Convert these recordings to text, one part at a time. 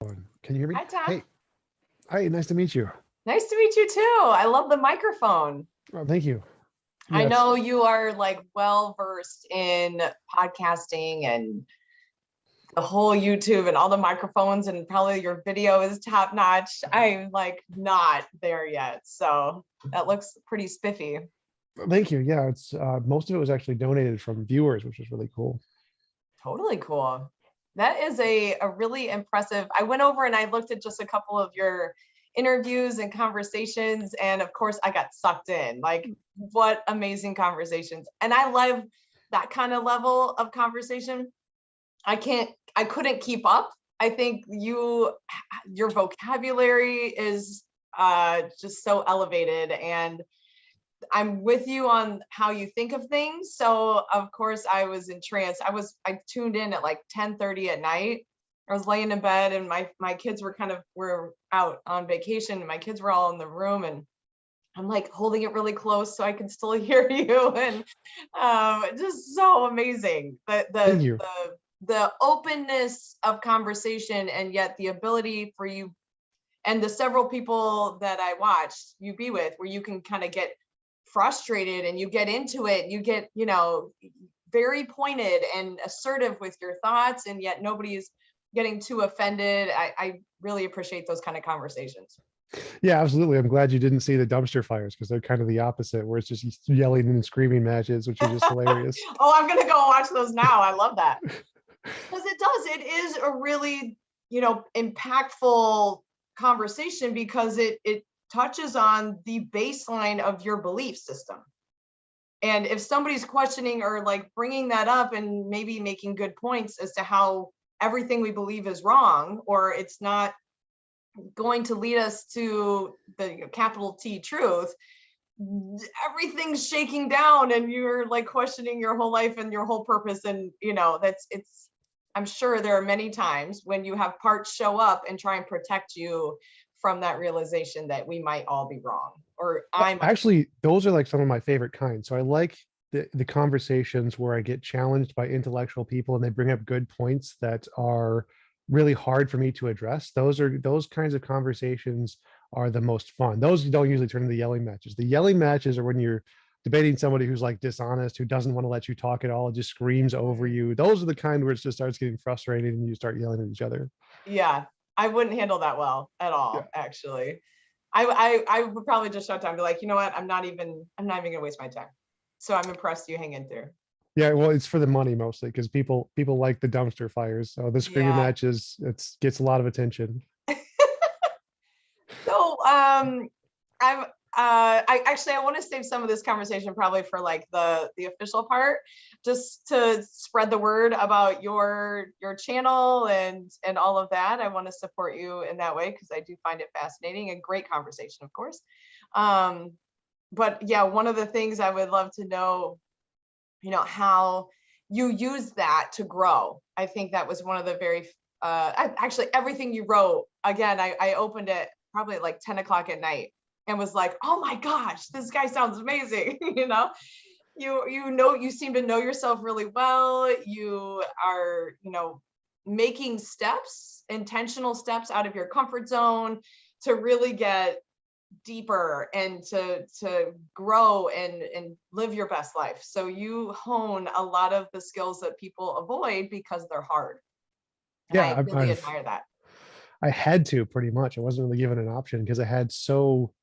Can you hear me? Hi, Tom. Hey, hi, nice to meet you. Nice to meet you too. I love the microphone. Oh, thank you. I Yes, know you are like well versed in podcasting and the whole YouTube and all the microphones, and probably your video is top notch. I'm like not there yet. So that looks pretty spiffy. thank you. Yeah, it's most of it was actually donated from viewers, which was really cool. Totally cool. That is a really impressive. I went over and I looked at just a couple of your interviews and conversations. And of course, I got sucked in. Like, what amazing conversations. And I love that kind of level of conversation. I couldn't keep up. I think your vocabulary is just so elevated, and I'm with you on how you think of things. So of course I was entranced. I tuned in at like 10:30 at night. I was laying in bed and my kids were out on vacation and my kids were all in the room, and I'm like holding it really close so I can still hear you. And just so amazing. Thank you. The openness of conversation, and yet the ability for you and the several people that I watched you be with, where you can kind of get frustrated and you get into it, you get, very pointed and assertive with your thoughts, and yet nobody's getting too offended. I really appreciate those kind of conversations. Yeah, absolutely. I'm glad you didn't see the dumpster fires because they're kind of the opposite, where it's just yelling and screaming matches, which are just hilarious. Oh, I'm gonna go watch those now. I love that. Because it is a really, impactful conversation, because it touches on the baseline of your belief system. And if somebody's questioning or like bringing that up and maybe making good points as to how everything we believe is wrong, or it's not going to lead us to the capital T truth, everything's shaking down and you're like questioning your whole life and your whole purpose. And I'm sure there are many times when you have parts show up and try and protect you from that realization that we might all be wrong, or I might. Actually, those are like some of my favorite kinds. So I like the conversations where I get challenged by intellectual people and they bring up good points that are really hard for me to address. Those kinds of conversations are the most fun. Those don't usually turn into yelling matches. The yelling matches are when you're debating somebody who's like dishonest, who doesn't want to let you talk at all, just screams over you. Those are the kind where it just starts getting frustrating and you start yelling at each other. Yeah, I wouldn't handle that well at Yeah. all, actually. I would probably just shut down and be like, you know what, I'm not even gonna waste my time. So I'm impressed you hang in there. Yeah, well, it's for the money mostly because people like the dumpster fires. So the screaming Yeah. matches, it gets a lot of attention. So I'm I want to save some of this conversation probably for like the official part, just to spread the word about your channel and all of that. I want to support you in that way because I do find it fascinating and great conversation, of course. Um, but yeah, one of the things I would love to know, how you use that to grow. I think that was one of the very actually everything you wrote. Again, I opened it probably at like 10 o'clock at night and was like, oh my gosh, this guy sounds amazing. You seem to know yourself really well. You are, making steps, intentional steps out of your comfort zone to really get deeper and to grow and live your best life. So you hone a lot of the skills that people avoid because they're hard. And Yeah, I really admire that. I had to pretty much. I wasn't really given an option because I had so,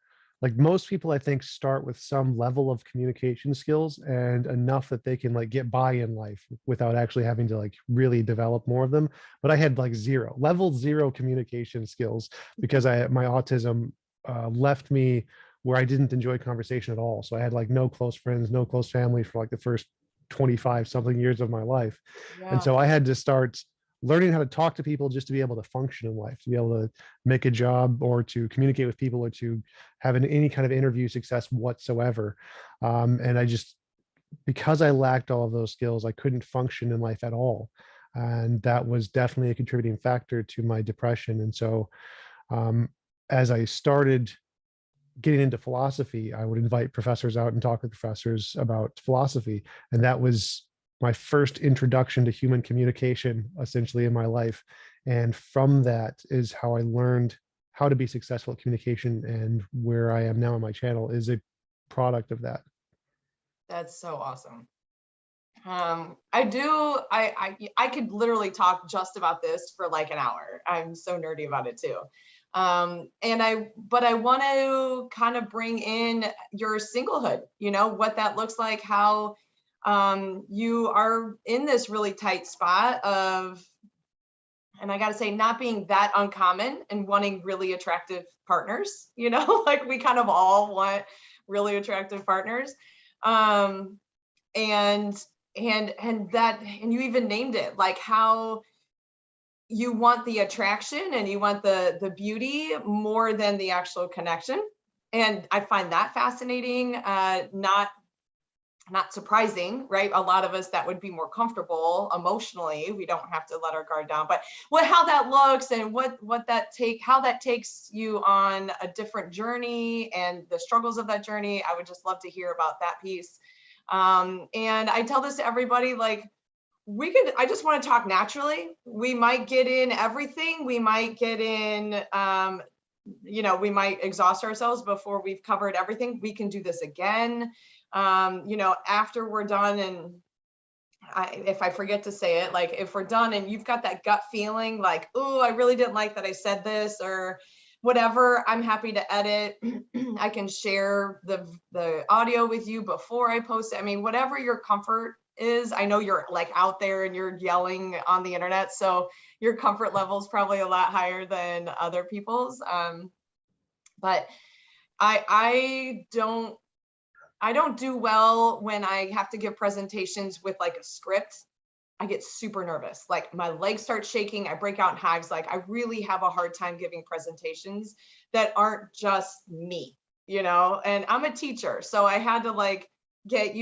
like most people, I think start with some level of communication skills and enough that they can like get by in life without actually having to like really develop more of them. But I had like level zero communication skills because my autism left me where I didn't enjoy conversation at all. So I had like no close friends, no close family for like the first 25 something years of my life. And Yeah. so I had to start learning how to talk to people just to be able to function in life, to be able to make a job or to communicate with people or to have any kind of interview success whatsoever. And I just, because I lacked all of those skills, I couldn't function in life at all. And that was definitely a contributing factor to my depression. And so um, as I started getting into philosophy, I would invite professors out and talk with professors about philosophy. And that was my first introduction to human communication, essentially, in my life. And from that is how I learned how to be successful at communication, and where I am now on my channel is a product of that. That's so awesome. I could literally talk just about this for like an hour. I'm so nerdy about it too. But I want to kind of bring in your singlehood, you know, what that looks like, how you are in this really tight spot of, and I got to say, not being that uncommon and wanting really attractive partners, you know, like we kind of all want really attractive partners. Um, and and you even named it, like how you want the attraction and you want the beauty more than the actual connection. And I find that fascinating. Not surprising, right? A lot of us that would be more comfortable emotionally. We don't have to let our guard down, but how that looks and how that takes you on a different journey and the struggles of that journey. I would just love to hear about that piece. And I tell this to everybody, like, I just want to talk naturally. We might get in everything. We might get in, we might exhaust ourselves before we've covered everything. We can do this again. After we're done, and if I forget to say it, like if we're done and you've got that gut feeling like, oh, I really didn't like that I said this or whatever, I'm happy to edit. I can share the audio with you before I post it. I mean, whatever your comfort is. I know you're like out there and you're yelling on the internet, so your comfort level is probably a lot higher than other people's. But I don't do well when I have to give presentations with like a script. I get super nervous. Like my legs start shaking. I break out in hives. Like I really have a hard time giving presentations that aren't just me, you know? And I'm a teacher, so I had to like get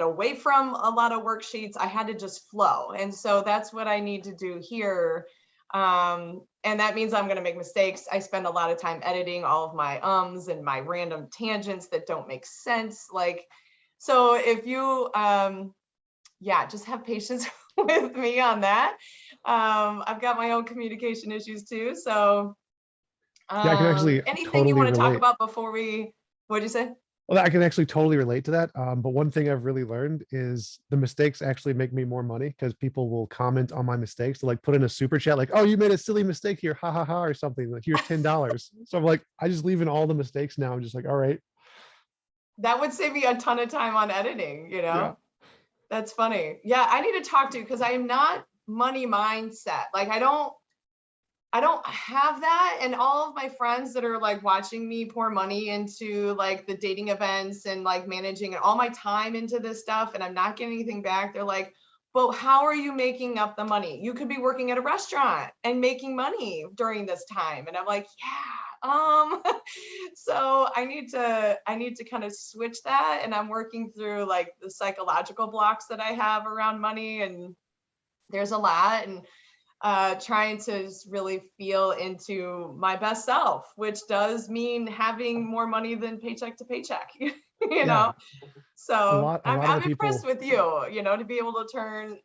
away from a lot of worksheets. I had to just flow. And so that's what I need to do here. And that means I'm going to make mistakes. I spend a lot of time editing all of my ums and my random tangents that don't make sense. Like, so if you, just have patience with me on that. I've got my own communication issues too. So, Yeah, I can actually anything you totally want to talk relate. about before what'd you say? Well, I can actually totally relate to that. But one thing I've really learned is the mistakes actually make me more money, because people will comment on my mistakes to like put in a super chat, like, "Oh, you made a silly mistake here, ha ha ha," or something. Like, "Here's $10." So I'm like, I just leave in all the mistakes now. I'm just like, all right, That would save me a ton of time on editing, you yeah, know? That's funny. Yeah, I need to talk to you because I'm not money mindset. Like I don't have that. And all of my friends that are like watching me pour money into like the dating events and like managing all my time into this stuff, and I'm not getting anything back. They're like, but how are you making up the money? You could be working at a restaurant and making money during this time. And I'm like, yeah. So I need to kind of switch that. And I'm working through like the psychological blocks that I have around money. And there's a lot. And trying to just really feel into my best self, which does mean having more money than paycheck to paycheck, you yeah. know? So A lot of the I'm impressed people, with you, you know, to be able to turn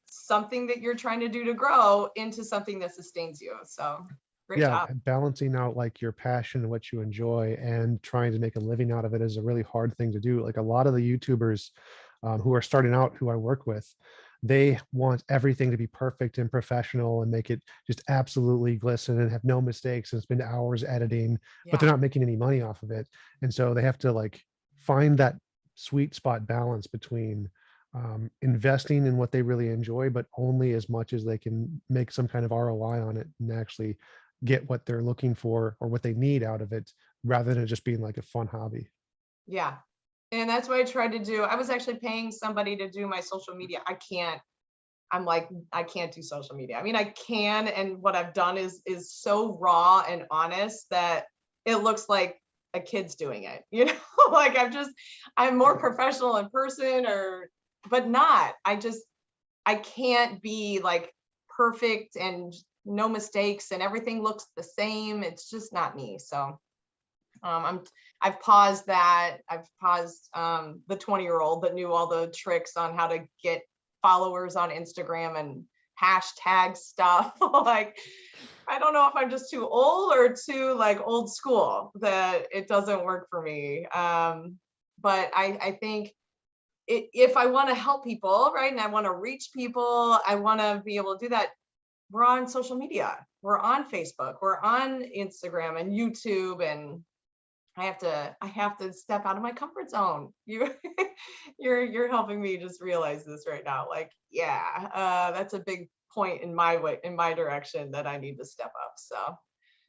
something that you're trying to do to grow into something that sustains you. So great yeah, job. balancing out like your passion and what you enjoy and trying to make a living out of it is a really hard thing to do. Like a lot of the YouTubers who are starting out, who I work with, they want everything to be perfect and professional and make it just absolutely glisten and have no mistakes and spend hours editing, but they're Yeah. not making any money off of it. And so they have to like find that sweet spot balance between investing in what they really enjoy, but only as much as they can make some kind of ROI on it and actually get what they're looking for or what they need out of it, rather than it just being like a fun hobby. Yeah. And that's what I tried to do. I was actually paying somebody to do my social media. I'm like, I can't do social media. I mean, I can, and what I've done is so raw and honest that it looks like a kid's doing it, you know? Like I'm more professional in person but not. I can't be like perfect and no mistakes and everything looks the same. It's just not me. So I've paused that. I've paused the 20-year-old that knew all the tricks on how to get followers on Instagram and hashtag stuff. Like, I don't know if I'm just too old or too like old school that it doesn't work for me. But I think if I want to help people, right, and I want to reach people, I want to be able to do that. We're on social media. We're on Facebook. We're on Instagram and YouTube, and I have to step out of my comfort zone. You're helping me just realize this right now. Like, yeah, that's a big point in my direction that I need to step up. So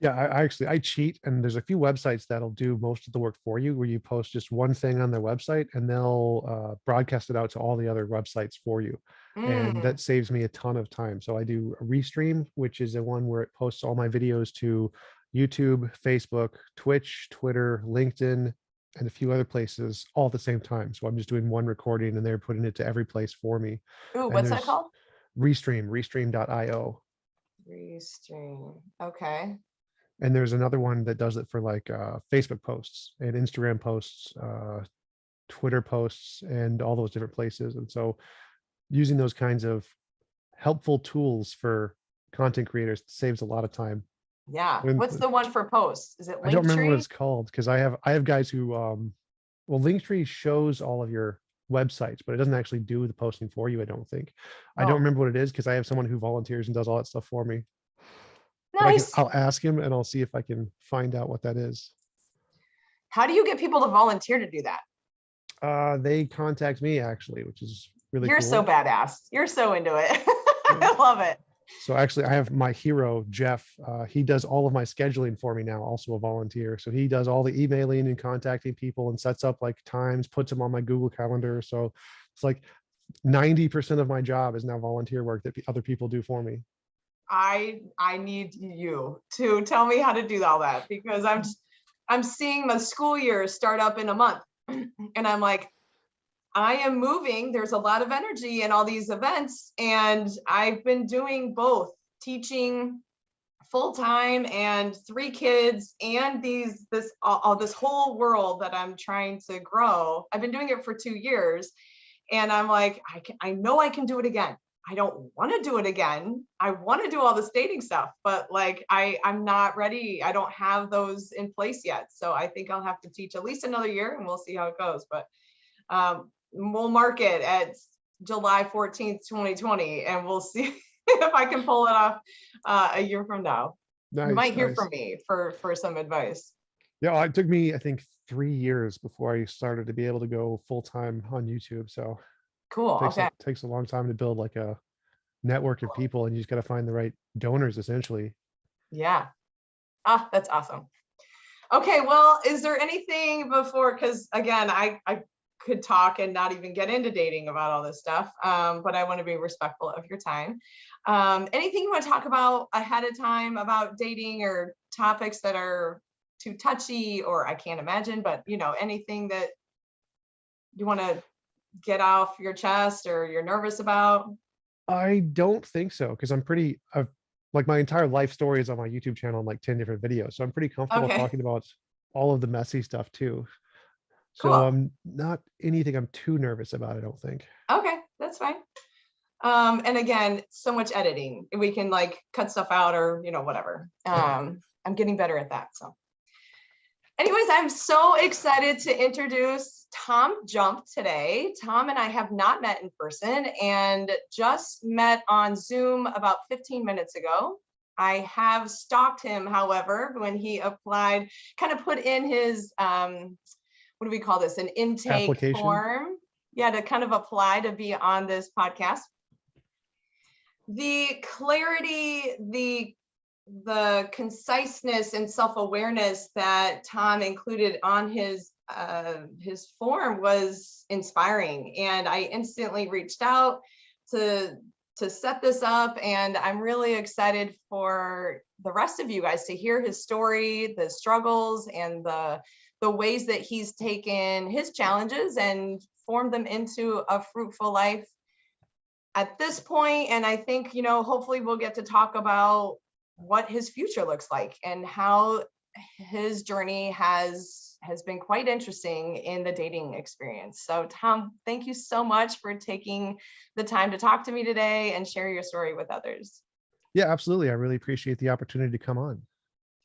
Yeah, I actually I cheat, and there's a few websites that'll do most of the work for you, where you post just one thing on their website and they'll broadcast it out to all the other websites for you, and mm, that saves me a ton of time. So I do a Restream, which is the one where it posts all my videos to YouTube, Facebook, Twitch, Twitter, LinkedIn, and a few other places all at the same time. So I'm just doing one recording and they're putting it to every place for me. ooh, And what's that there's called? Restream.io. Restream. Okay. And there's another one that does it for like Facebook posts and Instagram posts, Twitter posts, and all those different places. And so using those kinds of helpful tools for content creators saves a lot of time. Yeah. And What's the one for posts? Is it I don't remember what Linktree? it's called, because I have guys who well, Linktree shows all of your websites, but it doesn't actually do the posting for you, I don't think. I don't Oh, remember what it is, because I have someone who volunteers and does all that stuff for me. But nice. I'll ask him and I'll see if I can find out what that is. How do you get people to volunteer to do that? They contact me actually, which is really You're so cool. badass. You're so into it. Yeah. I love it. So actually, I have my hero, Jeff. He does all of my scheduling for me now, also a volunteer. So he does all the emailing and contacting people and sets up like times, puts them on my Google Calendar. So it's like 90% of my job is now volunteer work that other people do for me. I need you to tell me how to do all that, because I'm seeing the school year start up in a month. And I'm like, I am moving. There's a lot of energy in all these events. And I've been doing both teaching full time and 3 kids and this whole world that I'm trying to grow. I've been doing it for 2 years. And I'm like, I know I can do it again. I don't want to do it again. I want to do all this dating stuff, but like I'm not ready. I don't have those in place yet. So I think I'll have to teach at least another year and we'll see how it goes. But we'll mark it at July 14th, 2020, and we'll see if I can pull it off a year from now. You Nice, might hear from nice. me for some advice. Yeah, it took me, I think, 3 years before I started to be able to go full time on YouTube. So Cool. Okay. takes a long time to build like a network of people, and you just got to find the right donors essentially. Yeah. Ah, that's awesome. Okay, well, is there anything before, because again, I could talk and not even get into dating about all this stuff, but I want to be respectful of your time. Anything you want to talk about ahead of time about dating, or topics that are too touchy, or I can't imagine, but anything that you want to get off your chest or you're nervous about? I don't think so, because I've like my entire life story is on my YouTube channel in like 10 different videos. So I'm pretty comfortable Okay, talking about all of the messy stuff too. So cool. I'm not anything I'm too nervous about, I don't think. Okay, that's fine. And again, so much editing. We can like cut stuff out or, whatever. I'm getting better at that. So anyways, I'm so excited to introduce TJump today. Tom and I have not met in person and just met on Zoom about 15 minutes ago. I have stalked him, however, when he applied, kind of put in his, what do we call this? An intake Application. form. Yeah, to kind of apply to be on this podcast. The clarity, the conciseness and self-awareness that Tom included on his form was inspiring, and I instantly reached out to set this up, and I'm really excited for the rest of you guys to hear his story, the struggles, and the ways that he's taken his challenges and formed them into a fruitful life at this point. And I think, hopefully we'll get to talk about what his future looks like and how his journey has has been quite interesting in the dating experience. So Tom, thank you so much for taking the time to talk to me today and share your story with others. Yeah, absolutely. I really appreciate the opportunity to come on.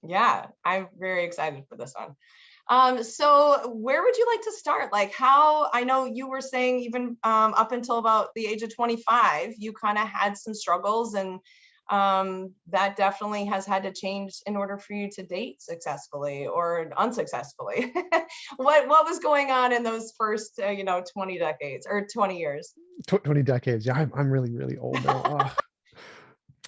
Yeah, I'm very excited for this one. So where would you like to start? Like how, I know you were saying even up until about the age of 25, you kind of had some struggles, and that definitely has had to change in order for you to date successfully or unsuccessfully. What was going on in those first 20 decades or 20 years? 20 decades. Yeah, I'm really, really old now.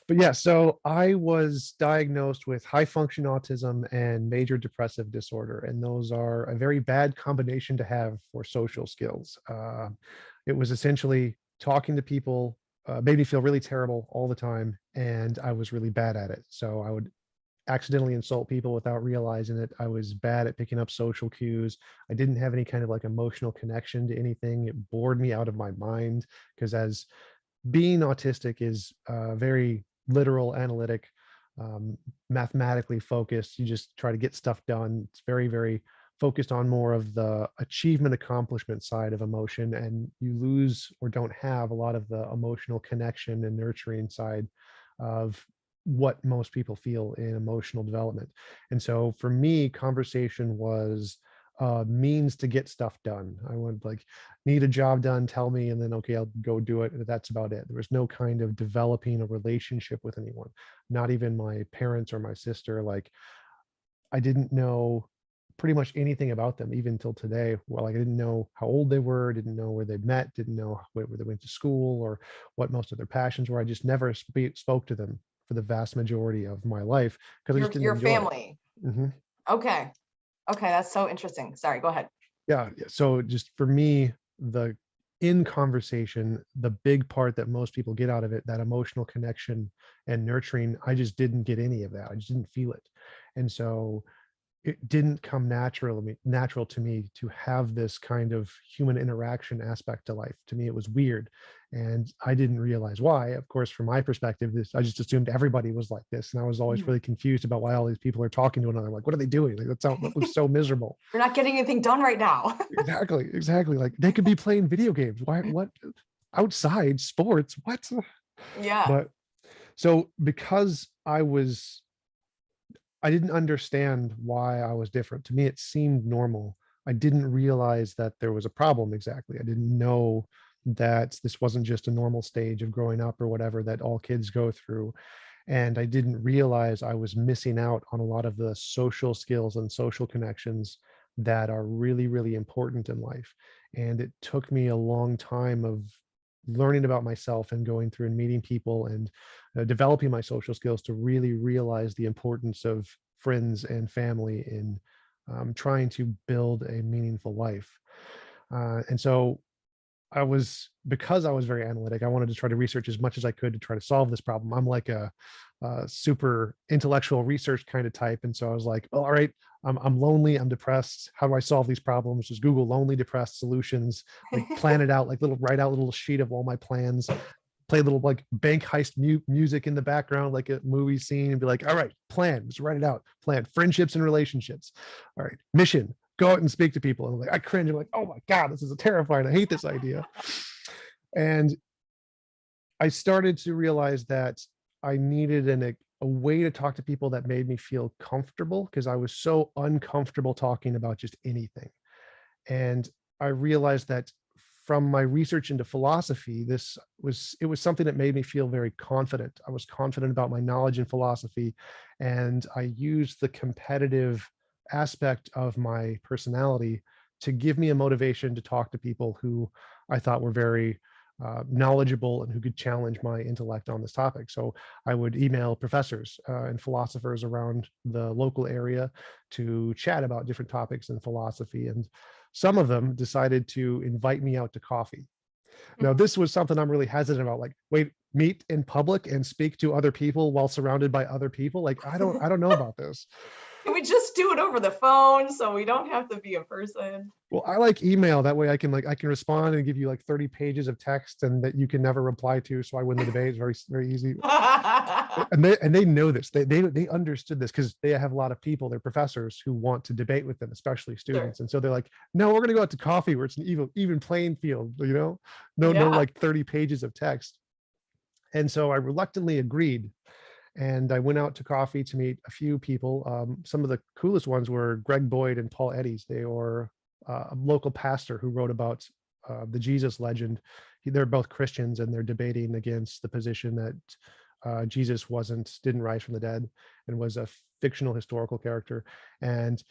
But yeah, so I was diagnosed with high function autism and major depressive disorder. And those are a very bad combination to have for social skills. It was essentially talking to people, made me feel really terrible all the time. And I was really bad at it. So I would accidentally insult people without realizing it. I was bad at picking up social cues. I didn't have any kind of like emotional connection to anything. It bored me out of my mind because as being autistic is very literal, analytic, mathematically focused. You just try to get stuff done. It's very, very focused on more of the achievement accomplishment side of emotion, and you lose or don't have a lot of the emotional connection and nurturing side of what most people feel in emotional development. And so for me, conversation was means to get stuff done. I would like need a job done, tell me, and then okay, I'll go do it. That's about it. There was no kind of developing a relationship with anyone, not even my parents or my sister. Like I didn't know pretty much anything about them even till today. Well, like I didn't know how old they were, didn't know where they met, didn't know where they went to school or what most of their passions were. I just never spoke to them for the vast majority of my life because I just didn't Your enjoy it. family. Mhm. Okay. Okay, that's so interesting. Sorry, go ahead. Yeah. So just for me, the in conversation, the big part that most people get out of it, that emotional connection and nurturing, I just didn't get any of that. I just didn't feel it. And so it didn't come natural to me to have this kind of human interaction aspect to life. To me, it was weird, and I didn't realize why. Of course, from my perspective, this I just assumed everybody was like this, and I was always Mm. really confused about why all these people are talking to another. Like, what are they doing? Like, that looks so miserable. We're not getting anything done right now. Exactly, exactly. Like they could be playing video games. Why? What? Outside sports? What? Yeah. But so because I didn't understand why I was different. To me, it seemed normal. I didn't realize that there was a problem exactly. I didn't know that this wasn't just a normal stage of growing up or whatever that all kids go through. And I didn't realize I was missing out on a lot of the social skills and social connections that are really, really important in life. And it took me a long time of learning about myself and going through and meeting people and developing my social skills to really realize the importance of friends and family in trying to build a meaningful life. And so because I was very analytic, I wanted to try to research as much as I could to try to solve this problem. I'm like a super intellectual research kind of type. And so I was like, well, all right, I'm lonely, I'm depressed. How do I solve these problems? Just Google lonely, depressed solutions, like plan it out, like write out a little sheet of all my plans, play a little like bank heist music in the background, like a movie scene, and be like, all right, plan, just write it out. Plan friendships and relationships. All right, mission, go out and speak to people. And I'm like, I cringe. I'm like, oh my God, this is terrifying. I hate this idea. And I started to realize that I needed a way to talk to people that made me feel comfortable because I was so uncomfortable talking about just anything. And I realized that from my research into philosophy, it was something that made me feel very confident. I was confident about my knowledge in philosophy, and I used the competitive aspect of my personality to give me a motivation to talk to people who I thought were very knowledgeable and who could challenge my intellect on this topic. So I would email professors and philosophers around the local area to chat about different topics in philosophy. And some of them decided to invite me out to coffee. Now, this was something I'm really hesitant about. Like, wait, meet in public and speak to other people while surrounded by other people. Like, I don't know about this. Can we just do it over the phone so we don't have to be in person? Well, I like email. That way I can respond and give you like 30 pages of text and that you can never reply to. So I win the debate. It's very, very easy. And they know this. They understood this because they have a lot of people, they're professors who want to debate with them, especially Sure. students. And so they're like, no, we're going to go out to coffee where it's an even playing field, no Yeah. like 30 pages of text. And so I reluctantly agreed. And I went out to coffee to meet a few people. Some of the coolest ones were Greg Boyd and Paul Eddies. They were a local pastor who wrote about the Jesus legend. They're both Christians, and they're debating against the position that Jesus didn't rise from the dead and was a fictional historical character. And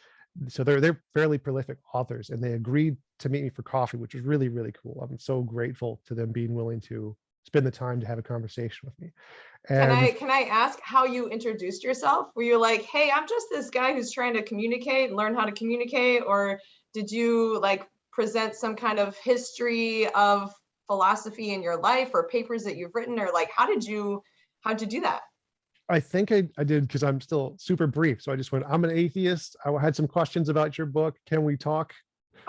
so they're fairly prolific authors, and they agreed to meet me for coffee, which was really, really cool. I'm so grateful to them being willing to spend the time to have a conversation with me. Can And I ask how you introduced yourself? Were you like, hey, I'm just this guy who's trying to communicate and learn how to communicate? Or did you like present some kind of history of philosophy in your life or papers that you've written? Or like, how'd you do that? I think I did, because I'm still super brief. So I just went, I'm an atheist. I had some questions about your book. Can we talk?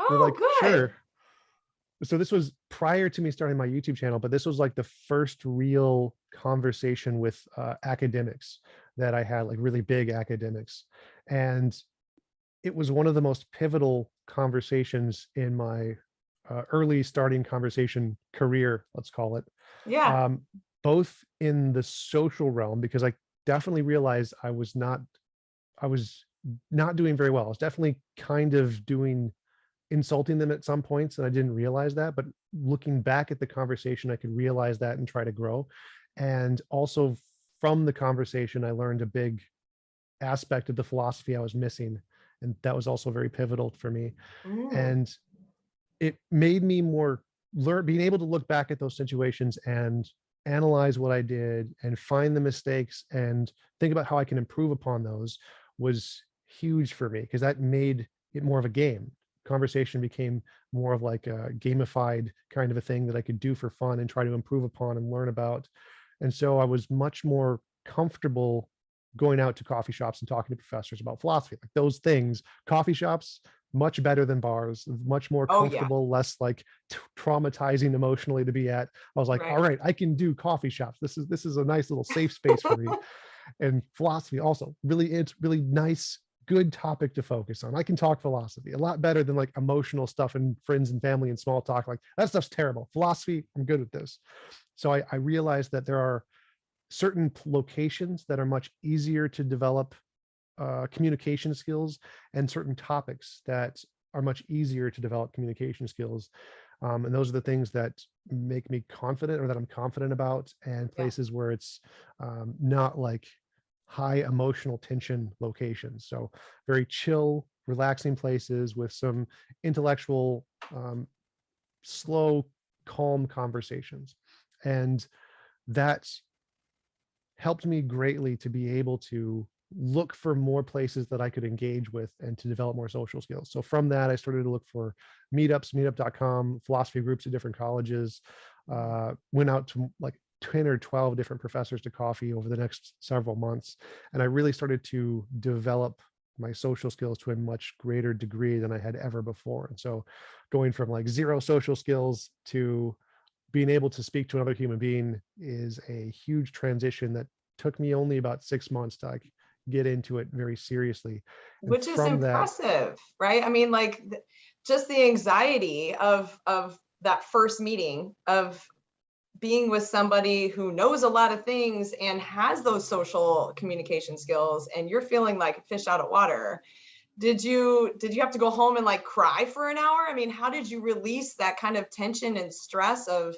They're like, Oh, good. sure. So this was prior to me starting my YouTube channel, but this was like the first real conversation with academics that I had, like really big academics. And it was one of the most pivotal conversations in my early starting conversation career, let's call it, Yeah. um, both in the social realm, because I definitely realized I was not doing very well. I was definitely kind of insulting them at some points, and I didn't realize that. But looking back at the conversation, I could realize that and try to grow. And also from the conversation, I learned a big aspect of the philosophy I was missing, and that was also very pivotal for me. Mm. And it made me being able to look back at those situations and analyze what I did and find the mistakes and think about how I can improve upon those was huge for me, because that made it more of a game. Conversation became more of like a gamified kind of a thing that I could do for fun and try to improve upon and learn about. And so I was much more comfortable going out to coffee shops and talking to professors about philosophy, like those things. Coffee shops, much better than bars, much more Oh, yeah. comfortable, less like traumatizing emotionally to be at. I was like, all Right. right, I can do coffee shops. This is a nice little safe space for me. And philosophy also, it's really nice, good topic to focus on. I can talk philosophy a lot better than like emotional stuff and friends and family and small talk. Like that stuff's terrible. Philosophy, I'm good at this. So I realized that there are certain locations that are much easier to develop communication skills, and certain topics that are much easier to develop communication skills. And those are the things that make me confident, or that I'm confident about, and Yeah. places where it's not like high emotional tension locations. So very chill, relaxing places with some intellectual, slow, calm conversations. And that's helped me greatly to be able to look for more places that I could engage with and to develop more social skills. So from that, I started to look for meetups, meetup.com, philosophy groups at different colleges, went out to like 10 or 12 different professors to coffee over the next several months. And I really started to develop my social skills to a much greater degree than I had ever before. And so going from like zero social skills to being able to speak to another human being is a huge transition that took me only about 6 months to like get into it very seriously. And Which is from that, impressive, right? I mean, like just the anxiety of that first meeting, of being with somebody who knows a lot of things and has those social communication skills, and you're feeling like a fish out of water. Did you have to go home and like cry for an hour? I mean, how did you release that kind of tension and stress of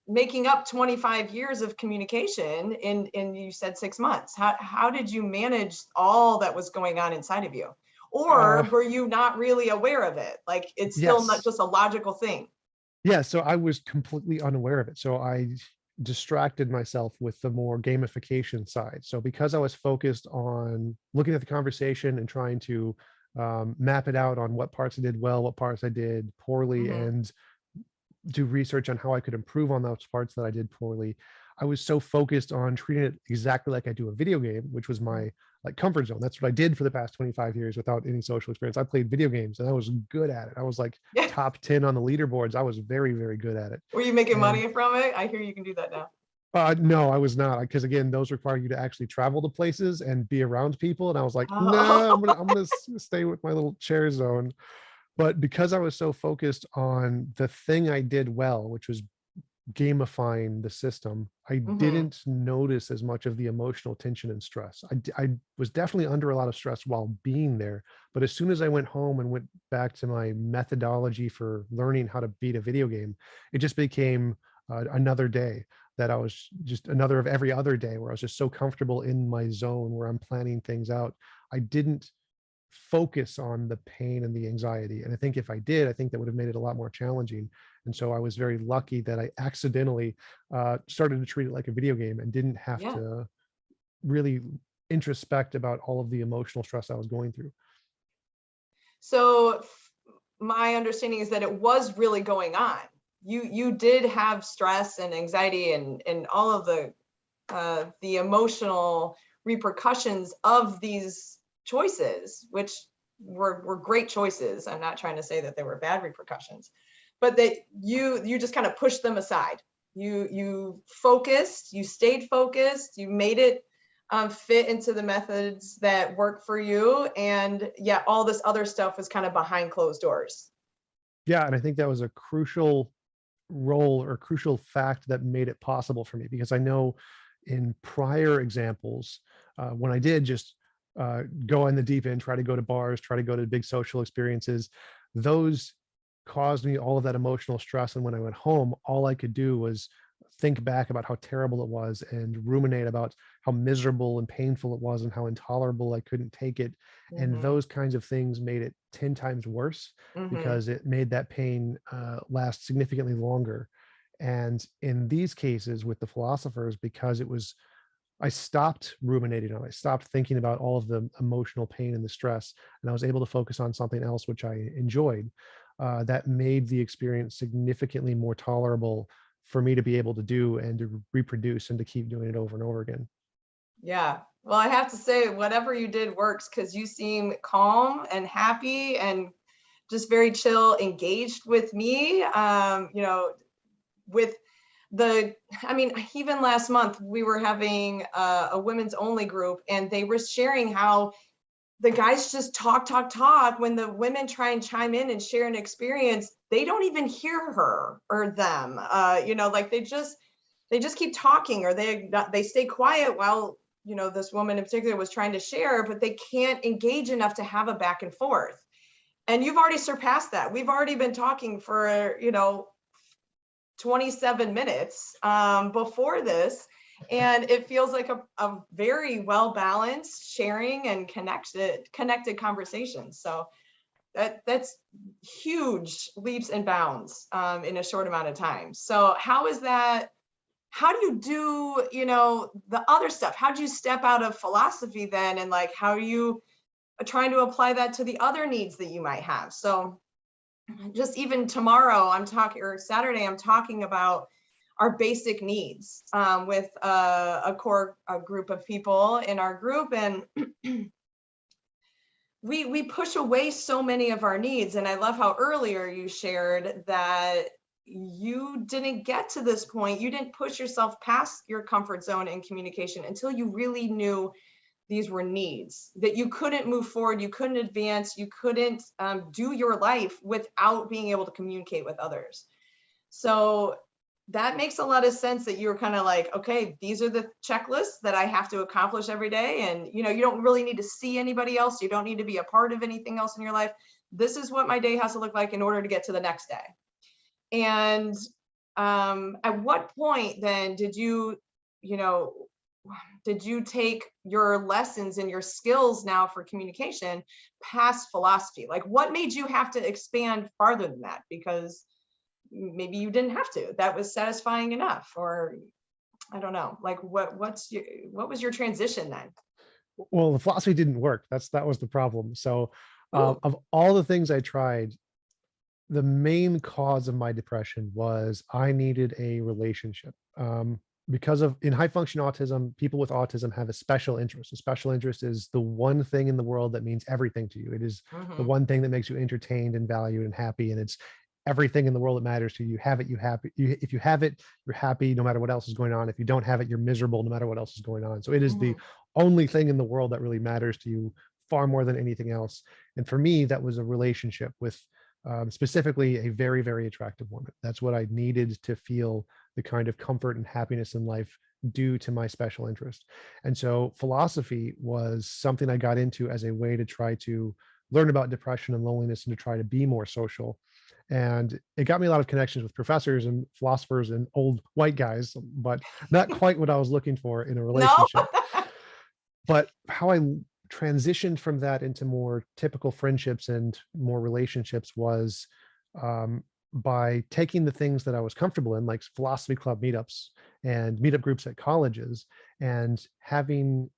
making up 25 years of communication in you said 6 months? How did you manage all that was going on inside of you? uh, Or were you not really aware of it? Like it's still not yes, just a logical thing. yeah. So I was completely unaware of it. So I distracted myself with the more gamification side. So because I was focused on looking at the conversation and trying to map it out on what parts I did well, what parts I did poorly, Hmm. and do research on how I could improve on those parts that I did poorly. I was so focused on treating it exactly like I do a video game, which was my like comfort zone. That's what I did for the past 25 years without any social experience. I played video games and I was good at it. I was like Yeah. top 10 on the leaderboards. I was very, very good at it. Were you making And money from it? I hear you can do that now. No, I was not, because again, those require you to actually travel to places and be around people. And I was like, no, Oh. I'm gonna stay with my little chair zone. But because I was so focused on the thing I did well, which was gamifying the system, I Mhm, didn't notice as much of the emotional tension and stress. I was definitely under a lot of stress while being there, but as soon as I went home and went back to my methodology for learning how to beat a video game, it just became another day, that I was just another of every other day where I was just so comfortable in my zone where I'm planning things out. I didn't focus on the pain and the anxiety. And I think if I did, I think that would have made it a lot more challenging. And so I was very lucky that I accidentally started to treat it like a video game and didn't have yeah. to really introspect about all of the emotional stress I was going through. So my understanding is that it was really going on. You did have stress and anxiety and all of the emotional repercussions of these choices, which were great choices. I'm not trying to say that they were bad repercussions, but that you just kind of pushed them aside. You focused, you stayed focused, you made it fit into the methods that work for you, and yeah, all this other stuff was kind of behind closed doors. Yeah. And I think that was a crucial role or crucial fact that made it possible for me, because I know in prior examples, when I did just go in the deep end, try to go to bars, try to go to big social experiences, those caused me all of that emotional stress. And when I went home, all I could do was think back about how terrible it was and ruminate about how miserable and painful it was and how intolerable I couldn't take it. And Mm-hmm. those kinds of things made it 10 times worse, Mm-hmm. because it made that pain last significantly longer. And in these cases with the philosophers, because it was, I stopped ruminating on it. I stopped thinking about all of the emotional pain and the stress, and I was able to focus on something else which I enjoyed. That made the experience significantly more tolerable for me to be able to do and to reproduce and to keep doing it over and over again. Yeah. Well, I have to say, whatever you did works because you seem calm and happy and just very chill, engaged with me. With the, I mean, even last month we were having a women's only group, and they were sharing how the guys just talk. When the women try and chime in and share an experience, they don't even hear her or them. Like they just keep talking, or they stay quiet while this woman in particular was trying to share, but they can't engage enough to have a back and forth. And you've already surpassed that. We've already been talking for 27 minutes before this, and it feels like a very well balanced sharing and connected conversation. So that's huge leaps and bounds in a short amount of time. So how do you do the other stuff? How do you step out of philosophy then, and like how are you trying to apply that to the other needs that you might have? So just even tomorrow I'm talking, or Saturday I'm talking about our basic needs with a group of people in our group, and we push away so many of our needs. And I love how earlier you shared that you didn't get to this point, you didn't push yourself past your comfort zone in communication until you really knew these were needs, that you couldn't move forward, you couldn't advance, you couldn't do your life without being able to communicate with others. So that makes a lot of sense, that you were kind of like, okay, these are the checklists that I have to accomplish every day. And you don't really need to see anybody else. You don't need to be a part of anything else in your life. This is what my day has to look like in order to get to the next day. And at what point then you know, did you take your lessons and your skills now for communication past philosophy? Like, what made you have to expand farther than that? Because maybe you didn't have to. That was satisfying enough, or I don't know. Like, what was your transition then? Well, the philosophy didn't work. That was the problem. So Ooh. of all the things I tried, the main cause of my depression was I needed a relationship. Because of in high function autism, people with autism have a special interest. A special interest is the one thing in the world that means everything to you. It is the Hmm. one thing that makes you entertained and valued and happy. And it's everything in the world that matters to you. You have it, you happy. If you have it, you're happy no matter what else is going on. If you don't have it, you're miserable no matter what else is going on. So it is the Mhm. only thing in the world that really matters to you, far more than anything else. And for me, that was a relationship with specifically a very, very attractive woman. That's what I needed to feel the kind of comfort and happiness in life due to my special interest. And so philosophy was something I got into as a way to try to learn about depression and loneliness and to try to be more social. And it got me a lot of connections with professors and philosophers and old white guys, but not quite what I was looking for in a No? relationship. But how I transitioned from that into more typical friendships and more relationships was by taking the things that I was comfortable in, like philosophy club meetups and meetup groups at colleges, and having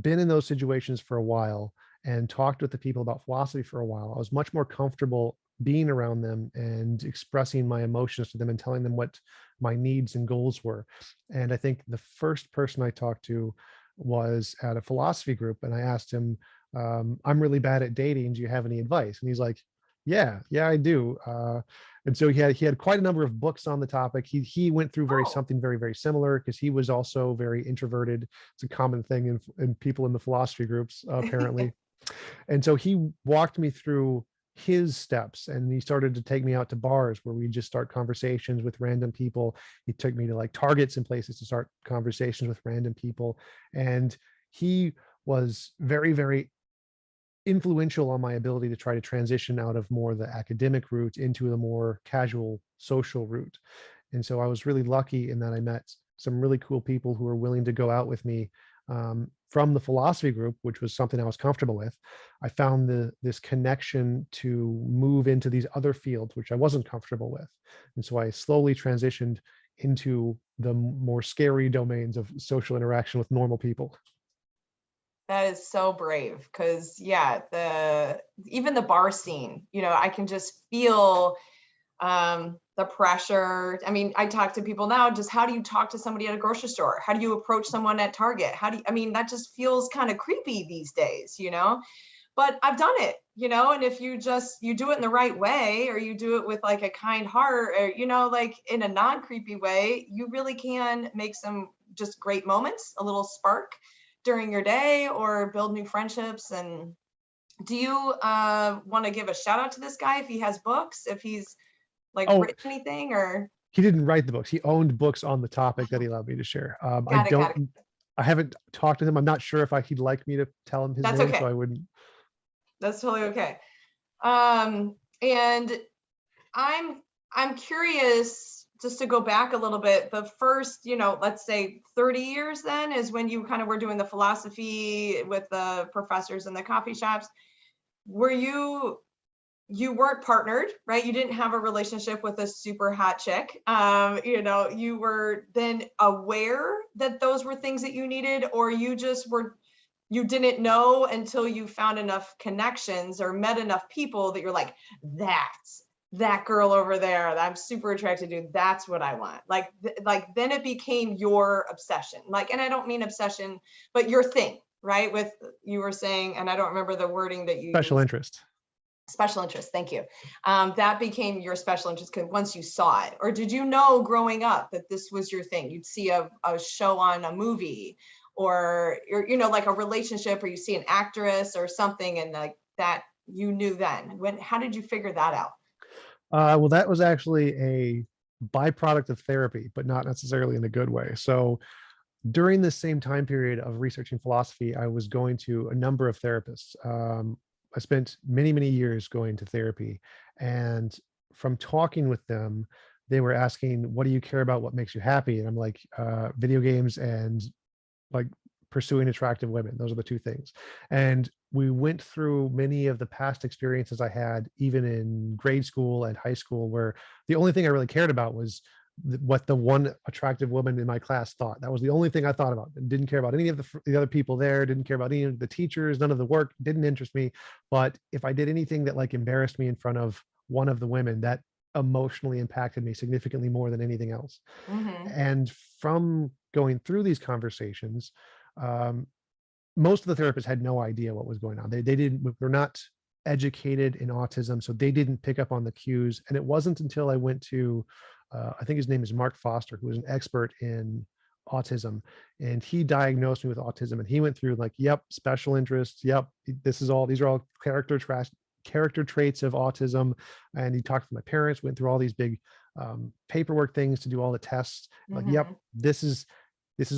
been in those situations for a while and talked with the people about philosophy for a while, I was much more comfortable being around them and expressing my emotions to them and telling them what my needs and goals were. And I think the first person I talked to was at a philosophy group, and I asked him, I'm really bad at dating. Do you have any advice? And he's like, yeah, I do. And so he had quite a number of books on the topic. He went through Oh. something very, very similar because he was also very introverted. It's a common thing in people in the philosophy groups, apparently. And so he walked me through his steps, and he started to take me out to bars where we just start conversations with random people. He took me to like Targets and places to start conversations with random people. And he was very, very influential on my ability to try to transition out of more the academic route into the more casual social route. And so I was really lucky in that I met some really cool people who were willing to go out with me from the philosophy group, which was something I was comfortable with. I found this connection to move into these other fields, which I wasn't comfortable with. And so I slowly transitioned into the more scary domains of social interaction with normal people. That is so brave because yeah, the even the bar scene, I can just feel the pressure. I mean, I talk to people now, just how do you talk to somebody at a grocery store? How do you approach someone at Target? I mean, that just feels kind of creepy these days. But I've done it, and if you do it in the right way, or you do it with like a kind heart, or, like in a non-creepy way, you really can make some just great moments, a little spark during your day, or build new friendships. And do you want to give a shout out to this guy if he has books, if he's like Oh, written anything or he didn't write the books. He owned books on the topic that he allowed me to share. got it, got it. I haven't talked to him. I'm not sure if he'd like me to tell him his That's name, so okay. I wouldn't. That's totally okay. And I'm curious just to go back a little bit. The first, let's say 30 years then is when you kind of were doing the philosophy with the professors in the coffee shops. Were you weren't partnered, right? You didn't have a relationship with a super hot chick. You were then aware that those were things that you needed, or you didn't know until you found enough connections or met enough people that you're like, that's that girl over there that I'm super attracted to. That's what I want. Like then it became your obsession. Like, and I don't mean obsession, but your thing, right? With you were saying, and I don't remember the wording that you Special used. interest. Special interest, thank you. That became your special interest once you saw it, or did you know growing up that this was your thing? You'd see a show on a movie, or like a relationship, or you see an actress or something, and like that you knew then. How did you figure that out? Well, that was actually a byproduct of therapy, but not necessarily in a good way. So during the same time period of researching philosophy, I was going to a number of therapists. I spent many, many years going to therapy. And from talking with them, they were asking, what do you care about? What makes you happy? And I'm like, video games and like pursuing attractive women. Those are the two things. And we went through many of the past experiences I had, even in grade school and high school, where the only thing I really cared about was what the one attractive woman in my class thought. That was the only thing I thought about. Didn't care about any of the other people there. Didn't care about any of the teachers. None of the work didn't interest me. But if I did anything that like embarrassed me in front of one of the women, that emotionally impacted me significantly more than anything else. Mm-hmm. And from going through these conversations, um, most of the therapists had no idea what was going on. They didn't. We're not educated in autism, so they didn't pick up on the cues. And it wasn't until I went to, I think his name is Mark Foster, who is an expert in autism, and he diagnosed me with autism. And he went through like, yep, special interests, yep, these are all character traits of autism. And he talked to my parents, went through all these big paperwork things to do all the tests. Like, yep, Hmm. this is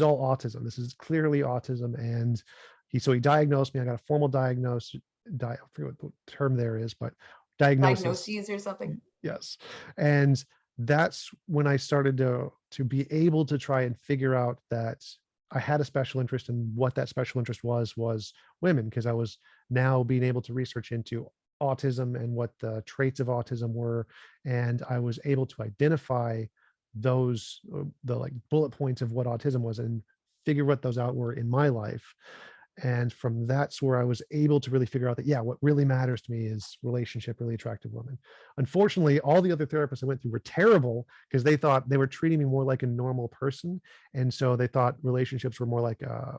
all autism. This is clearly autism. And he diagnosed me. I got a formal diagnosis. I forget what the term there is, but diagnosis. Diagnoses or something. Yes. And that's when I started to be able to try and figure out that I had a special interest, and what that special interest was women, because I was now being able to research into autism and what the traits of autism were. And I was able to identify those, the like bullet points of what autism was, and figure what those out were in my life. And from that's where I was able to really figure out that, yeah, what really matters to me is relationship, really attractive women. Unfortunately, all the other therapists I went through were terrible, because they thought they were treating me more like a normal person. And so they thought relationships were more like a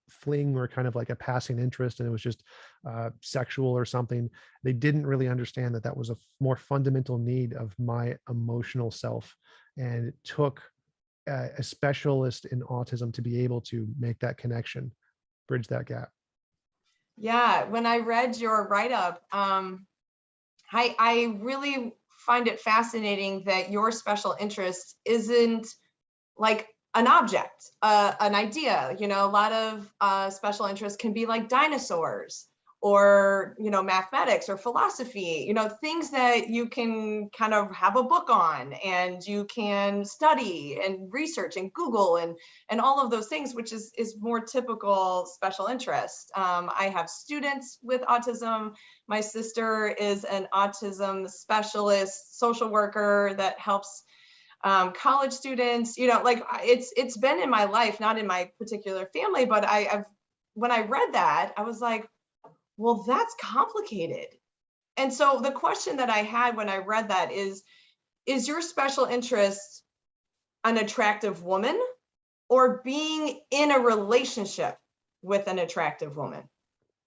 fling, or kind of like a passing interest, and it was just sexual or something. They didn't really understand that that was a more fundamental need of my emotional self. And it took a specialist in autism to be able to make that connection, bridge that gap. Yeah, when I read your write-up, I really find it fascinating that your special interest isn't like an object, an idea. You know, a lot of special interests can be like dinosaurs, or, you know, mathematics or philosophy, you know, things that you can kind of have a book on, and you can study and research and Google and all of those things, which is more typical special interest. I have students with autism. My sister is an autism specialist social worker that helps college students. You know, like it's been in my life, not in my particular family, but I've when I read that, I was like, well, that's complicated. And so the question that I had when I read that is your special interest an attractive woman, or being in a relationship with an attractive woman?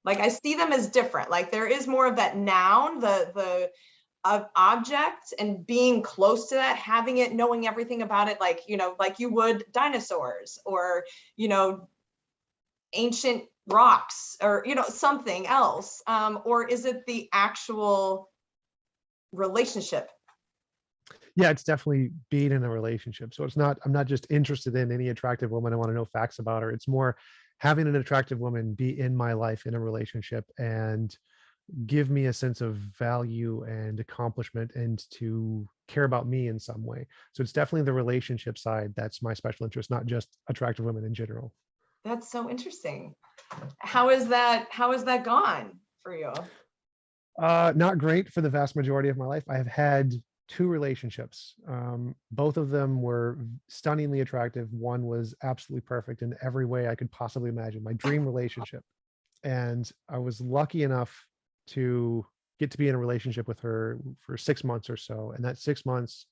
Like, I see them as different. Like, there is more of that noun, the of object, and being close to that, having it, knowing everything about it, like, you know, like you would dinosaurs, or, you know, ancient rocks, or, you know, something else. Or is it the actual relationship? Yeah, it's definitely being in a relationship. So I'm not just interested in any attractive woman. I want to know facts about her. It's more having an attractive woman be in my life in a relationship, and give me a sense of value and accomplishment, and to care about me in some way. So it's definitely the relationship side that's my special interest, not just attractive women in general. That's so interesting. How is that gone for you? Not great for the vast majority of my life. I have had two relationships. Both of them were stunningly attractive. One was absolutely perfect in every way I could possibly imagine, my dream relationship. And I was lucky enough to get to be in a relationship with her for 6 months or so. And that 6 months,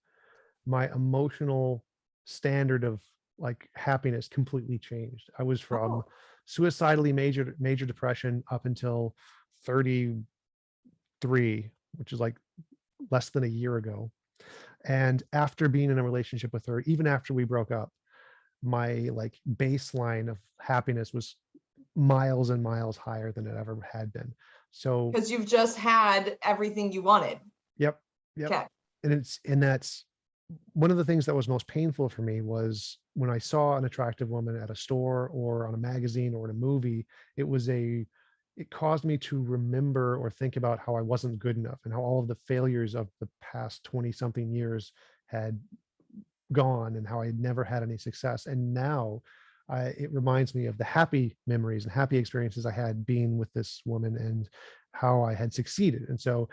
my emotional standard of like happiness completely changed. I was from Oh, suicidally major depression up until 33, which is like less than a year ago. And after being in a relationship with her, even after we broke up, my like baseline of happiness was miles and miles higher than it ever had been. So, because you've just had everything you wanted. yep, yep. Okay. And that's one of the things that was most painful for me, was when I saw an attractive woman at a store or on a magazine or in a movie. It caused me to remember or think about how I wasn't good enough, and how all of the failures of the past 20 something years had gone, and how I had never had any success. And now it reminds me of the happy memories and happy experiences I had being with this woman, and how I had succeeded. And so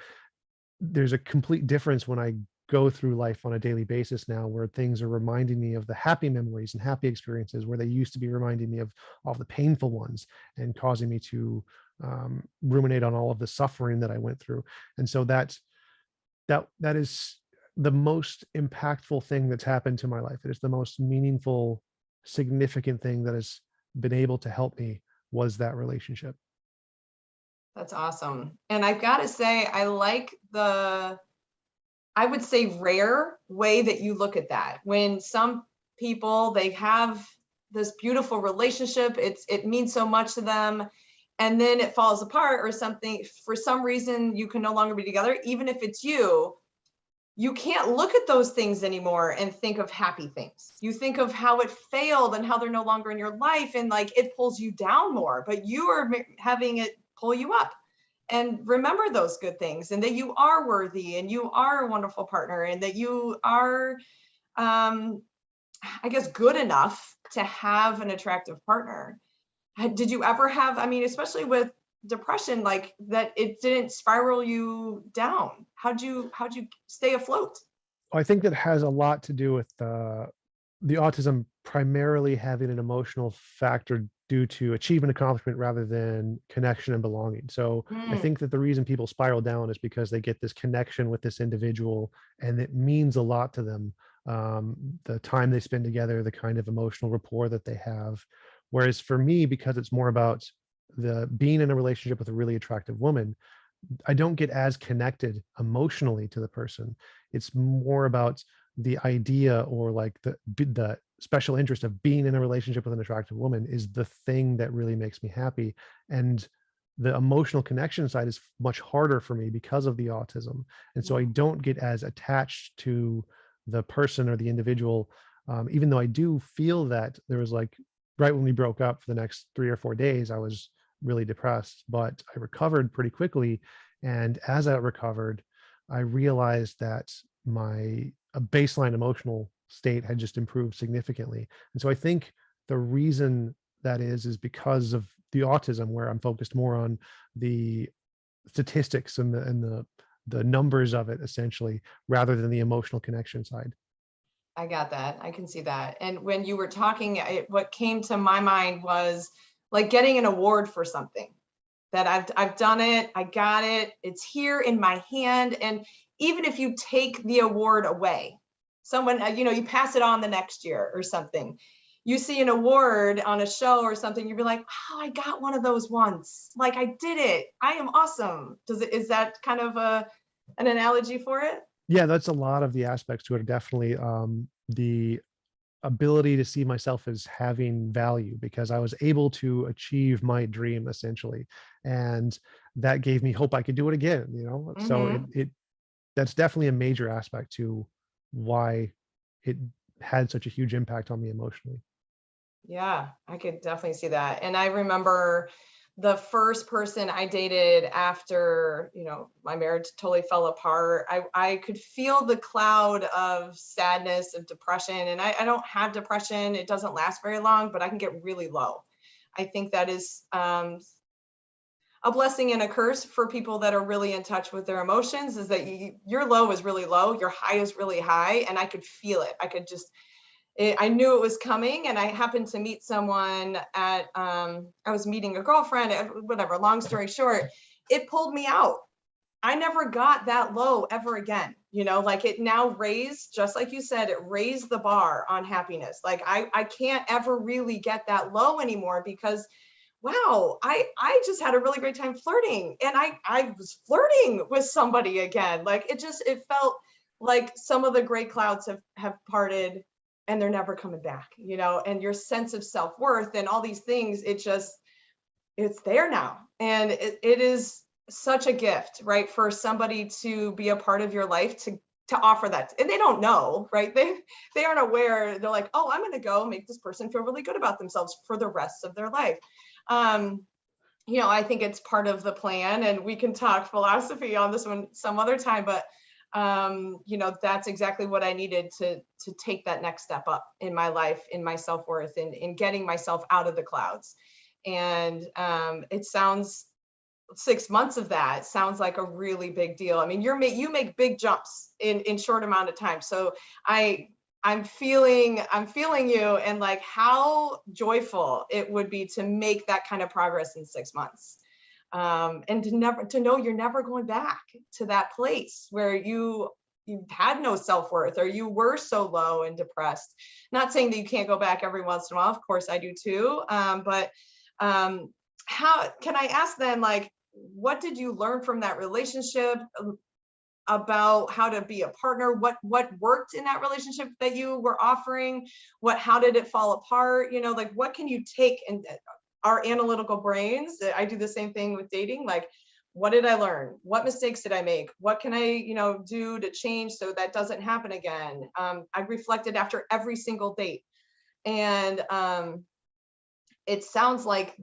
there's a complete difference when I go through life on a daily basis now, where things are reminding me of the happy memories and happy experiences, where they used to be reminding me of all the painful ones, and causing me to ruminate on all of the suffering that I went through. And so that is the most impactful thing that's happened to my life. It is the most meaningful, significant thing that has been able to help me, was that relationship. That's awesome. And I've got to say, I like I would say rare way that you look at that. When some people, they have this beautiful relationship, it means so much to them, and then it falls apart or something, for some reason you can no longer be together, even if it's you can't look at those things anymore and think of happy things. You think of how it failed and how they're no longer in your life, and like it pulls you down more, but you are having it pull you up. And remember those good things, and that you are worthy, and you are a wonderful partner, and that you are, um, I guess, good enough to have an attractive partner. Did you ever have, I mean, especially with depression, like that it didn't spiral you down? How'd you stay afloat? I think that has a lot to do with the autism primarily having an emotional factor due to achievement accomplishment rather than connection and belonging. So I Mm, think that the reason people spiral down is because they get this connection with this individual and it means a lot to them. The time they spend together, the kind of emotional rapport that they have. Whereas for me, because it's more about the being in a relationship with a really attractive woman, I don't get as connected emotionally to the person. It's more about the idea, or like the special interest of being in a relationship with an attractive woman is the thing that really makes me happy. And the emotional connection side is much harder for me because of the autism. And so I mm, don't get as attached to the person or the individual. Even though I do feel that there was like right when we broke up for the next 3 or 4 days, I was really depressed, but I recovered pretty quickly. And as I recovered, I realized that my a baseline emotional state had just improved significantly. And so I think the reason that is because of the autism, where I'm focused more on the statistics and the numbers of it essentially, rather than the emotional connection side. I got that. I can see that. And when you were talking, what came to my mind was like getting an award for something, that I've done it, I got it, it's here in my hand. And even if you take the award away, someone, you pass it on the next year or something, you see an award on a show or something, you'd be like, oh, I got one of those once. Like I did it. I am awesome. Is that kind of an analogy for it? Yeah, that's a lot of the aspects to it. Definitely the ability to see myself as having value because I was able to achieve my dream essentially. And that gave me hope I could do it again. So Hmm. it that's definitely a major aspect to why it had such a huge impact on me emotionally. Yeah, I could definitely see that. And I remember the first person I dated after, my marriage totally fell apart. I could feel the cloud of sadness, of depression. And I don't have depression. It doesn't last very long, but I can get really low. I think that is a blessing and a curse for people that are really in touch with their emotions, is that your low is really low, your high is really high. And I could feel it. I knew it was coming, and I happened to meet someone I was meeting a girlfriend, whatever, long story short, it pulled me out. I never got that low ever again. Like it now raised, just like you said, it raised the bar on happiness. Like I can't ever really get that low anymore because wow, I just had a really great time flirting, and I was flirting with somebody again. Like it felt like some of the gray clouds have parted, and they're never coming back, and your sense of self-worth and all these things, it's there now. And it is such a gift, right? For somebody to be a part of your life, to offer that. And they don't know, right? They aren't aware. They're like, oh, I'm going to go make this person feel really good about themselves for the rest of their life. um I think it's part of the plan, and we can talk philosophy on this one some other time, but that's exactly what I needed to take that next step up in my life, in my self-worth, in getting myself out of the clouds. And it sounds, 6 months of that sounds like a really big deal. I mean, you make big jumps in short amount of time. So I I'm feeling you, and like how joyful it would be to make that kind of progress in 6 months. And to know you're never going back to that place where you had no self-worth, or you were so low and depressed. Not saying that you can't go back every once in a while. Of course I do too. But how can I ask then, like, what did you learn from that relationship about how to be a partner? What worked in that relationship that you were offering? How did it fall apart? Like, what can you take in our analytical brains? I do the same thing with dating. Like, what did I learn? What mistakes did I make? What can I, do to change so that doesn't happen again? I reflected after every single date. And it sounds like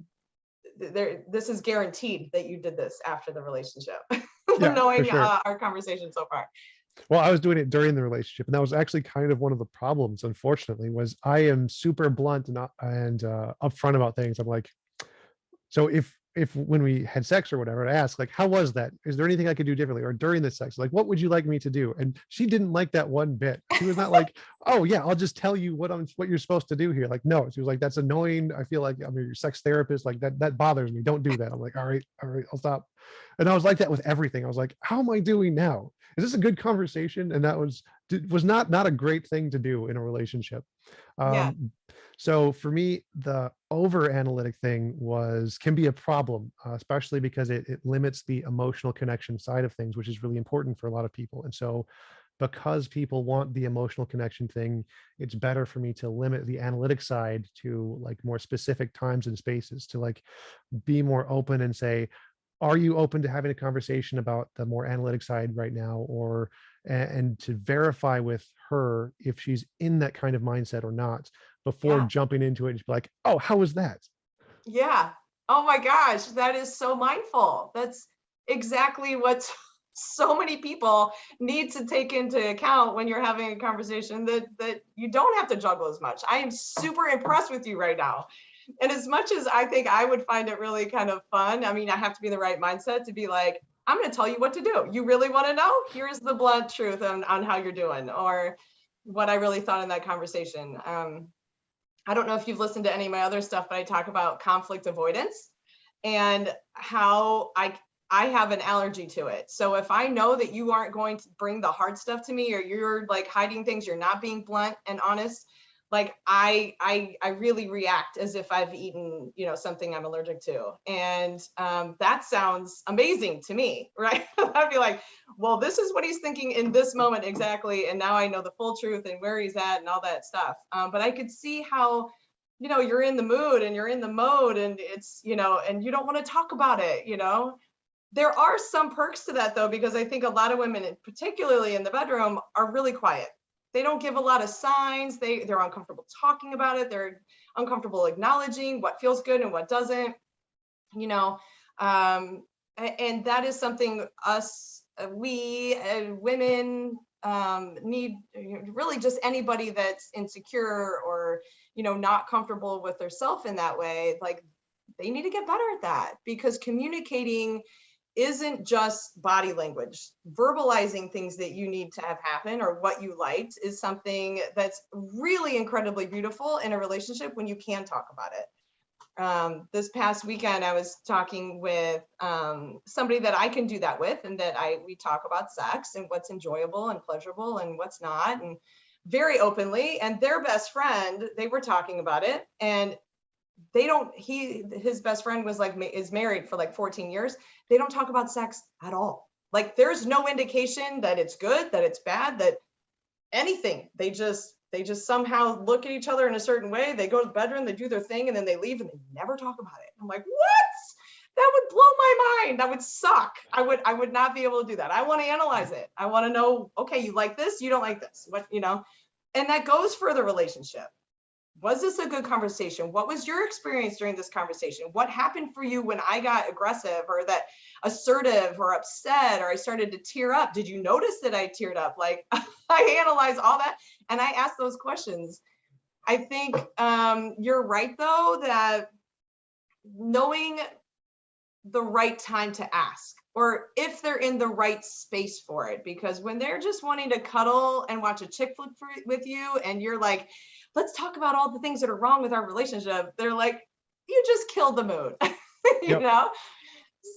this is guaranteed that you did this after the relationship, Yeah, for knowing sure. our conversation so far. Well, I was doing it during the relationship, and that was actually kind of one of the problems, unfortunately, was I am super blunt and upfront about things. I'm like, so if when we had sex or whatever, I asked like, how was that? Is there anything I could do differently? Or during the sex, like, what would you like me to do? And she didn't like that one bit. She was not like, oh yeah, I'll just tell you what you're supposed to do here. Like, no, she was like, that's annoying. I feel like I'm your sex therapist. Like that bothers me. Don't do that. I'm like, all right, I'll stop. And I was like that with everything. I was like, how am I doing now? Is this a good conversation? And that was not a great thing to do in a relationship. Yeah. So for me, the over analytic thing can be a problem, especially because it limits the emotional connection side of things, which is really important for a lot of people. And so because people want the emotional connection thing, it's better for me to limit the analytic side to like more specific times and spaces, to like be more open and say, are you open to having a conversation about the more analytic side right now? Or and to verify with her if she's in that kind of mindset or not before Yeah. jumping into it and just be like, oh, how was that? Yeah. Oh my gosh, that is so mindful. That's exactly what so many people need to take into account when you're having a conversation, that you don't have to juggle as much. I am super impressed with you right now. And as much as I think I would find it really kind of fun, I mean, I have to be in the right mindset to be like, I'm going to tell you what to do. You really want to know? Here's the blunt truth on how you're doing, or what I really thought in that conversation. I don't know if you've listened to any of my other stuff, but I talk about conflict avoidance and how I have an allergy to it. So if I know that you aren't going to bring the hard stuff to me, or you're like hiding things, you're not being blunt and honest, like I really react as if I've eaten, something I'm allergic to. And that sounds amazing to me, right? I'd be like, well, this is what he's thinking in this moment exactly. And now I know the full truth and where he's at and all that stuff. But I could see how, you're in the mood and you're in the mode, and it's, and you don't want to talk about it. There are some perks to that though, because I think a lot of women, particularly in the bedroom, are really quiet. They don't give a lot of signs. They're uncomfortable talking about it. They're uncomfortable acknowledging what feels good and what doesn't, you know. And that is something we women need. Really, just anybody that's insecure or not comfortable with themselves in that way, like, they need to get better at that, because communicating isn't just body language. Verbalizing things that you need to have happen or what you liked is something that's really incredibly beautiful in a relationship when you can talk about it. This past weekend, I was talking with somebody that I can do that with, and that we talk about sex and what's enjoyable and pleasurable and what's not, and very openly. And their best friend, they were talking about it, and his best friend is married for like 14 years. They don't talk about sex at all. Like, there's no indication that it's good, that it's bad, that anything. They just somehow look at each other in a certain way. They go to the bedroom, they do their thing, and then they leave, and they never talk about it. I'm like, what? That would blow my mind. That would suck. I would not be able to do that. I want to analyze it. I want to know, okay, you like this, you don't like this, and that goes for the relationship. Was this a good conversation? What was your experience during this conversation? What happened for you when I got aggressive, or that assertive, or upset, or I started to tear up? Did you notice that I teared up? Like, I analyze all that, and I ask those questions. I think you're right, though, that knowing the right time to ask, or if they're in the right space for it, because when they're just wanting to cuddle and watch a chick flick with you, and you're like, let's talk about all the things that are wrong with our relationship, they're like, you just killed the mood. you Yep. know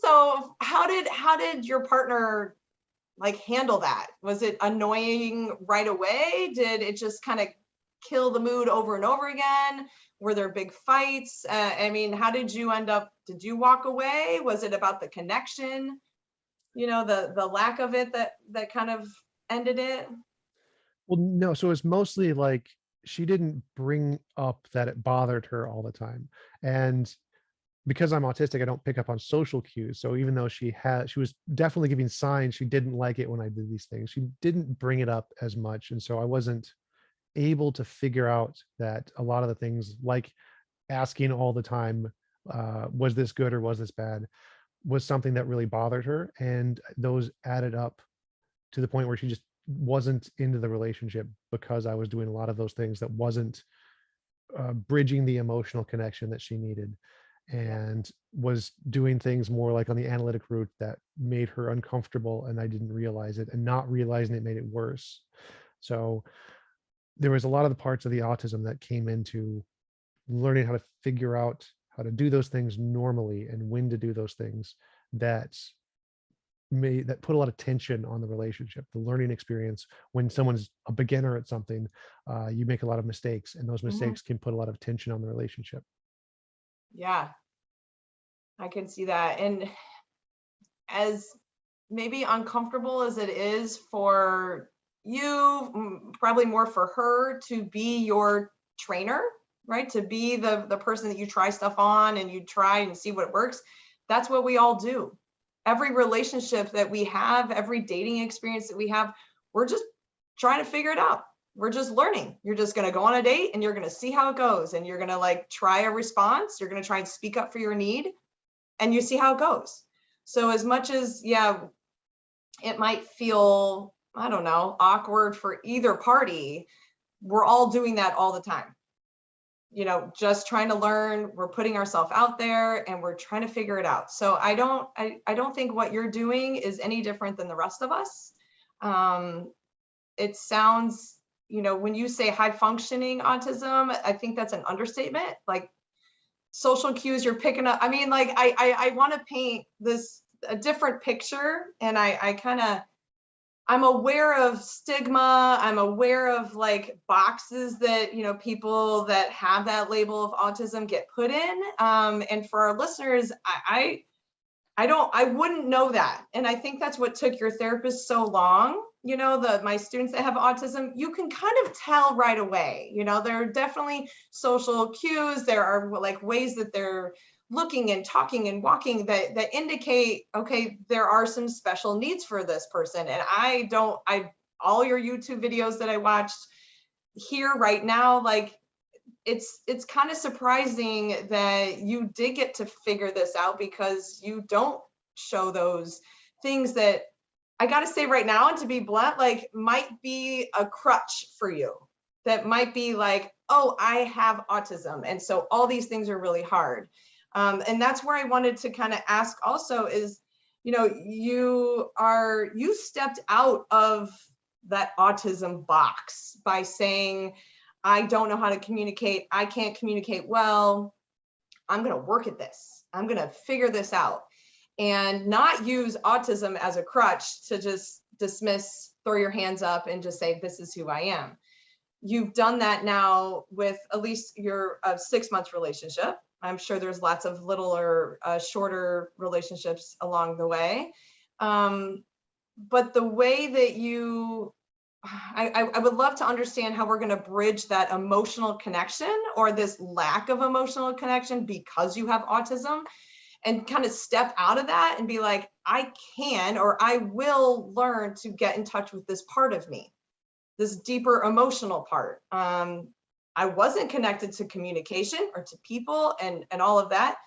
so how did your partner like handle that? Was it annoying right away? Did it just kind of kill the mood over and over again? Were there big fights? I mean, how did you end up, did you walk away? Was it about the connection, the lack of it that kind of ended it? Well, no, so it's mostly like she didn't bring up that it bothered her all the time. And because I'm autistic, I don't pick up on social cues. So even though she was definitely giving signs she didn't like it when I did these things, she didn't bring it up as much. And so I wasn't able to figure out that a lot of the things, like asking all the time, was this good or was this bad, was something that really bothered her. And those added up to the point where she just wasn't into the relationship because I was doing a lot of those things that wasn't bridging the emotional connection that she needed, Yeah. and was doing things more like on the analytic route that made her uncomfortable, and I didn't realize it, and not realizing it made it worse. So there was a lot of the parts of the autism that came into learning how to figure out how to do those things normally and when to do those things that put a lot of tension on the relationship, the learning experience. When someone's a beginner at something, you make a lot of mistakes, and those Mhm. mistakes can put a lot of tension on the relationship. Yeah, I can see that. And as maybe uncomfortable as it is for you, probably more for her to be your trainer, right? To be the person that you try stuff on and you try and see what works. That's what we all do. Every relationship that we have, every dating experience that we have, we're just trying to figure it out. We're just learning. You're just going to go on a date and you're going to see how it goes, and you're going to like try a response. You're going to try and speak up for your need, and you see how it goes. So as much as, yeah, it might feel, I don't know, awkward for either party, we're all doing that all the time. Just trying to learn, we're putting ourselves out there and we're trying to figure it out. So I don't think what you're doing is any different than the rest of us. It sounds, when you say high functioning autism, I think that's an understatement. Like, social cues you're picking up. I mean, like, I want to paint this a different picture, and I kind of, I'm aware of stigma. I'm aware of like boxes that, people that have that label of autism get put in. And for our listeners, I wouldn't know that. And I think that's what took your therapist so long. My students that have autism, you can kind of tell right away. There are definitely social cues. There are like ways that they're looking and talking and walking that indicate, okay, there are some special needs for this person. And all your YouTube videos that I watched here right now, like, it's kind of surprising that you did get to figure this out, because you don't show those things that, I got to say right now, and to be blunt, like, might be a crutch for you. That might be like, oh, I have autism, and so all these things are really hard. And that's where I wanted to kind of ask also is, you stepped out of that autism box by saying, I don't know how to communicate. I can't communicate well. I'm going to work at this. I'm going to figure this out, and not use autism as a crutch to just dismiss, throw your hands up and just say, this is who I am. You've done that now with at least your 6 month relationship. I'm sure there's lots of littler, shorter relationships along the way. But the way that I would love to understand how we're going to bridge that emotional connection, or this lack of emotional connection because you have autism, and kind of step out of that and be like, I can, or I will learn to get in touch with this part of me, this deeper emotional part. I wasn't connected to communication or to people and all of that,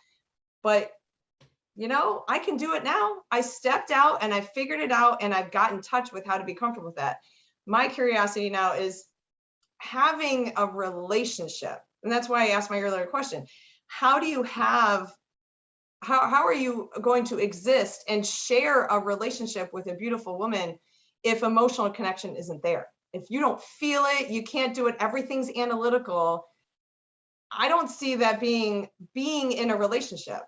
but I can do it now. I stepped out and I figured it out, and I've got in touch with how to be comfortable with that. My curiosity now is having a relationship. And that's why I asked my earlier question. How do you have, how are you going to exist and share a relationship with a beautiful woman if emotional connection isn't there? If you don't feel it, you can't do it, everything's analytical. I don't see that being in a relationship.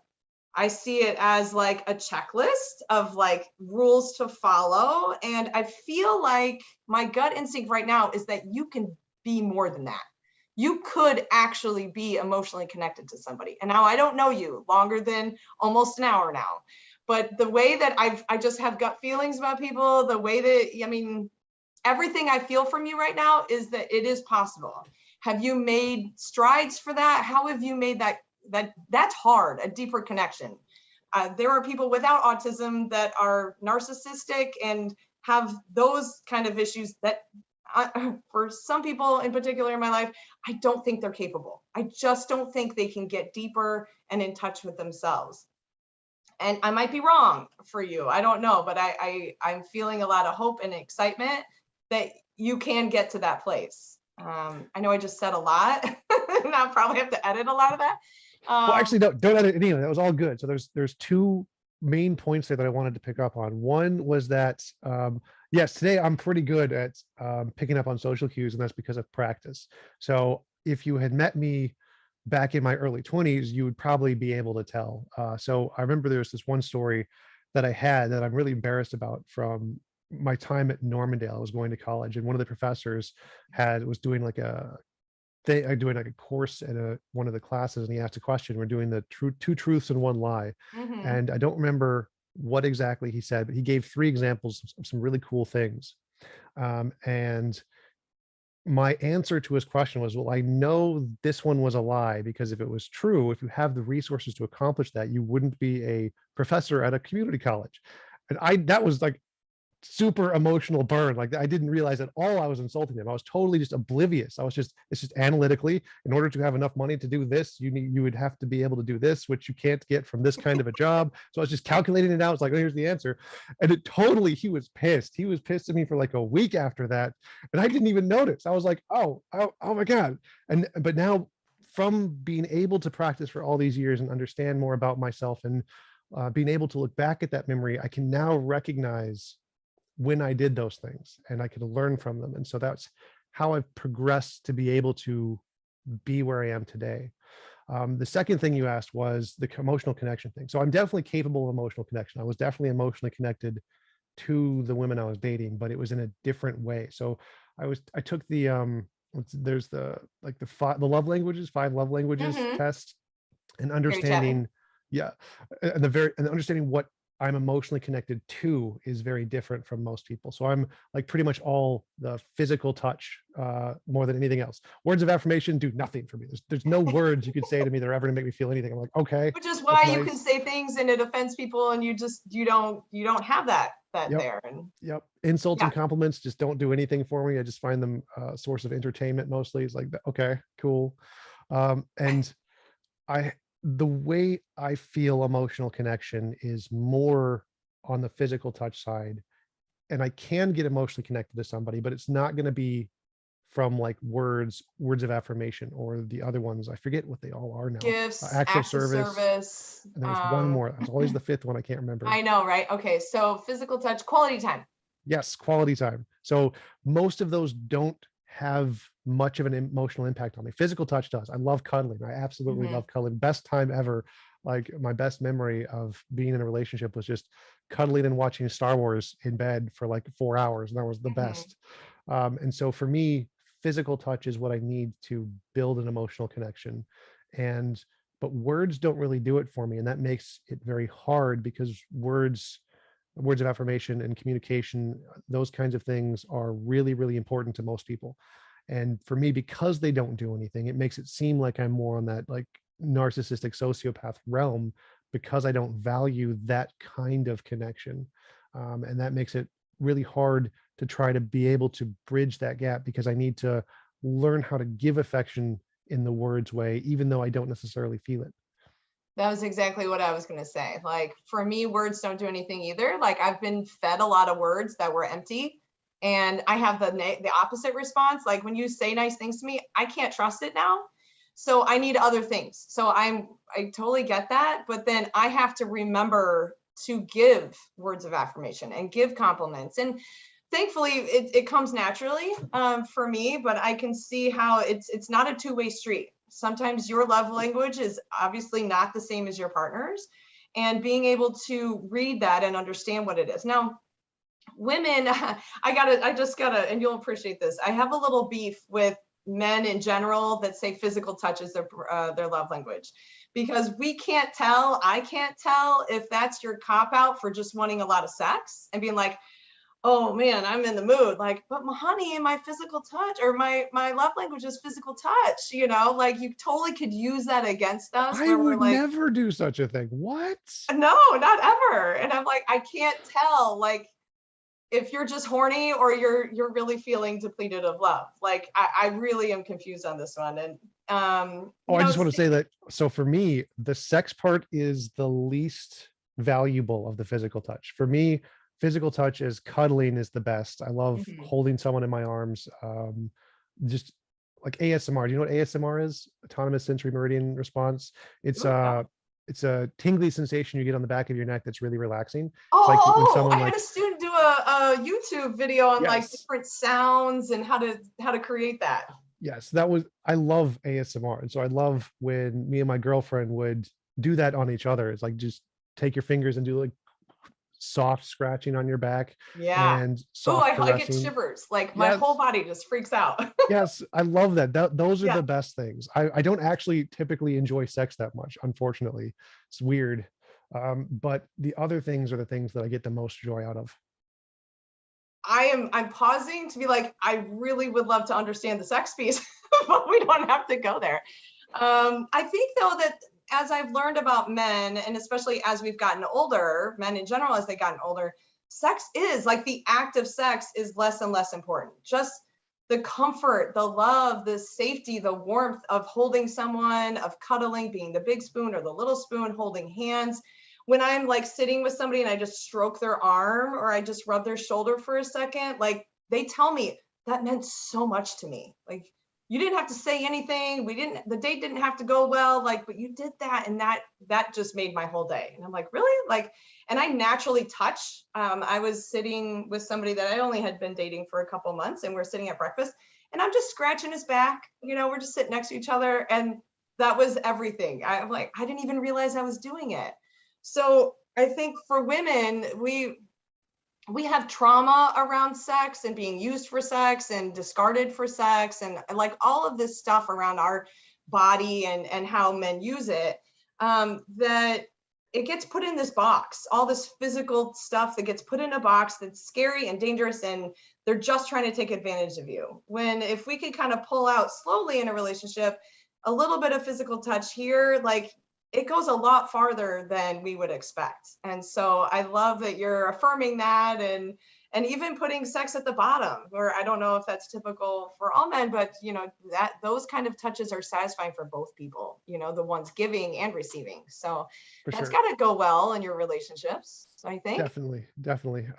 I see it as like a checklist of like rules to follow. And I feel like my gut instinct right now is that you can be more than that. you could actually be emotionally connected to somebody. And now I don't know you longer than almost an hour now, but the way that I just have gut feelings about people, the way that, I mean, everything I feel from you right now is that it is possible. Have you made strides for that? How have you made that's hard, a deeper connection? There are people without autism that are narcissistic and have those kind of issues that for some people in particular in my life, I don't think they're capable. I just don't think they can get deeper and in touch with themselves. And I might be wrong for you. I don't know, but I'm feeling a lot of hope and excitement that you can get to that place. I know I just said a lot, and I'll probably have to edit a lot of that. Well, actually, don't edit any of it. That was all good. So there's two main points there that I wanted to pick up on. One was that yes, today I'm pretty good at picking up on social cues, and that's because of practice. So if you had met me back in my early 20s, you would probably be able to tell. So I remember there was this one story that I had that I'm really embarrassed about from my time at Normandale. I was going to college, and one of the professors was doing like doing like a course at one of the classes, and he asked a question. We're doing the two truths and one lie, and I don't remember what exactly he said, but he gave three examples of some really cool things. And my answer to his question was, well, I know this one was a lie, because if it was true, if you have the resources to accomplish that, you wouldn't be a professor at a community college. And that was like super emotional burn. Like, I didn't realize at all I was insulting him. I was totally just oblivious. It's just analytically, in order to have enough money to do this, you would have to be able to do this, which you can't get from this kind of a job. So I was just calculating it out. It's like, oh, here's the answer. And he was pissed. He was pissed at me for like a week after that. And I didn't even notice. I was like, oh my God. But now, from being able to practice for all these years and understand more about myself, and being able to look back at that memory, I can now recognize when I did those things, and I could learn from them. And so that's how I've progressed to be able to be where I am today. The second thing you asked was the emotional connection thing. So I'm definitely capable of emotional connection. I was definitely emotionally connected to the women I was dating, but it was in a different way. So I took there's the love languages, 5 love languages test, and Gary Chapman. understanding, yeah, and understanding what I'm emotionally connected to is very different from most people. So I'm like pretty much all the physical touch, more than anything else. Words of affirmation do nothing for me. There's no words you could say to me that are ever gonna make me feel anything. I'm like, okay, Which is that's why you can nice. say things and it offends people, and you don't have that Yep. there. And Yep. Insults yeah, and compliments just don't do anything for me. I just find them a source of entertainment mostly. It's like, okay, cool. And I the way I feel emotional connection is more on the physical touch side. And I can get emotionally connected to somebody, but it's not going to be from like words of affirmation, or the other ones. I forget what they all are now. gifts, Acts of acts of service. service. And there was one more. There's always the fifth one I can't remember. I know, right? Okay, so physical touch, quality time. Yes, quality time. So most of those don't have much of an emotional impact on me. Physical touch does. I love cuddling. I absolutely love cuddling. Best time ever. Like, my best memory of being in a relationship was just cuddling and watching Star Wars in bed for like 4 hours. And that was the best. And so for me, physical touch is what I need to build an emotional connection. But words don't really do it for me. And that makes it very hard, because words of affirmation and communication, those kinds of things are really, really important to most people. And for me, because they don't do anything, it makes it seem like I'm more on that like narcissistic sociopath realm, because I don't value that kind of connection. And that makes it really hard to try to be able to bridge that gap, because I need to learn how to give affection in the words way, even though I don't necessarily feel it. That was exactly what I was going to say. Like, for me, words don't do anything either. Like, I've been fed a lot of words that were empty, and I have the opposite response. Like, when you say nice things to me, I can't trust it now. So I need other things. So I totally get that, but then I have to remember to give words of affirmation and give compliments. And thankfully it comes naturally for me, but I can see how it's not a two-way street. Sometimes your love language is obviously not the same as your partner's, and being able to read that and understand what it is. Now, women, I just gotta, and you'll appreciate this, I have a little beef with men in general that say physical touch is their love language, because I can't tell if that's your cop out for just wanting a lot of sex and being like, oh man, I'm in the mood. Like, but my honey, my physical touch, or my love language is physical touch, you know, like you totally could use that against us I where we're would like, never do such a thing. What? no, not ever. And I'm like, I can't tell, like, if you're just horny or you're really feeling depleted of love. Like, I really am confused on this one. And Oh, I just want to say that. So for me, the sex part is the least valuable of the physical touch. For me, physical touch is cuddling is the best. I love Mhm. holding someone in my arms. Just like ASMR. Do you know what ASMR is? Autonomous Sensory Meridian Response. It's Ooh, no. it's a tingly sensation you get on the back of your neck that's really relaxing. It's like when Oh, someone I had like, a student do a YouTube video on like yes, different sounds and how to create that. yes, that was, I love ASMR. And so I love when me and my girlfriend would do that on each other. It's like just take your fingers and do like soft scratching on your back Yeah. and Oh, soft I get caressing. shivers. Like my whole Yes. body just freaks out. Yes, I love that. Those are Yeah. the best things. I don't actually typically enjoy sex that much, unfortunately. It's weird. But the other things are the things that I get the most joy out of. I'm pausing to be like, I really would love to understand the sex piece, but we don't have to go there. I think though that as I've learned about men, and especially as we've gotten older, men in general, as they've gotten older, sex is like the act of sex is less and less important. Just the comfort, the love, the safety, the warmth of holding someone, of cuddling, being the big spoon or the little spoon, holding hands. When I'm like sitting with somebody and I just stroke their arm or I just rub their shoulder for a second, like they tell me that meant so much to me. Like, you didn't have to say anything. The date didn't have to go well, like, but you did that. And that just made my whole day. And I'm like, really? Like, and I naturally touch. I was sitting with somebody that I only had been dating for a couple months, and we're sitting at breakfast and I'm just scratching his back. You know, we're just sitting next to each other. And that was everything. I'm like, I didn't even realize I was doing it. So I think for women, we have trauma around sex and being used for sex and discarded for sex and like all of this stuff around our body and how men use it, that it gets put in this box, all this physical stuff that gets put in a box that's scary and dangerous, and they're just trying to take advantage of you. When if we could kind of pull out slowly in a relationship, a little bit of physical touch here, like it goes a lot farther than we would expect. And so I love that you're affirming that, and even putting sex at the bottom, where I don't know if that's typical for all men, but you know, that those kind of touches are satisfying for both people, you know, the ones giving and receiving. So For that's sure. got to go well in your relationships, I think. Definitely, definitely.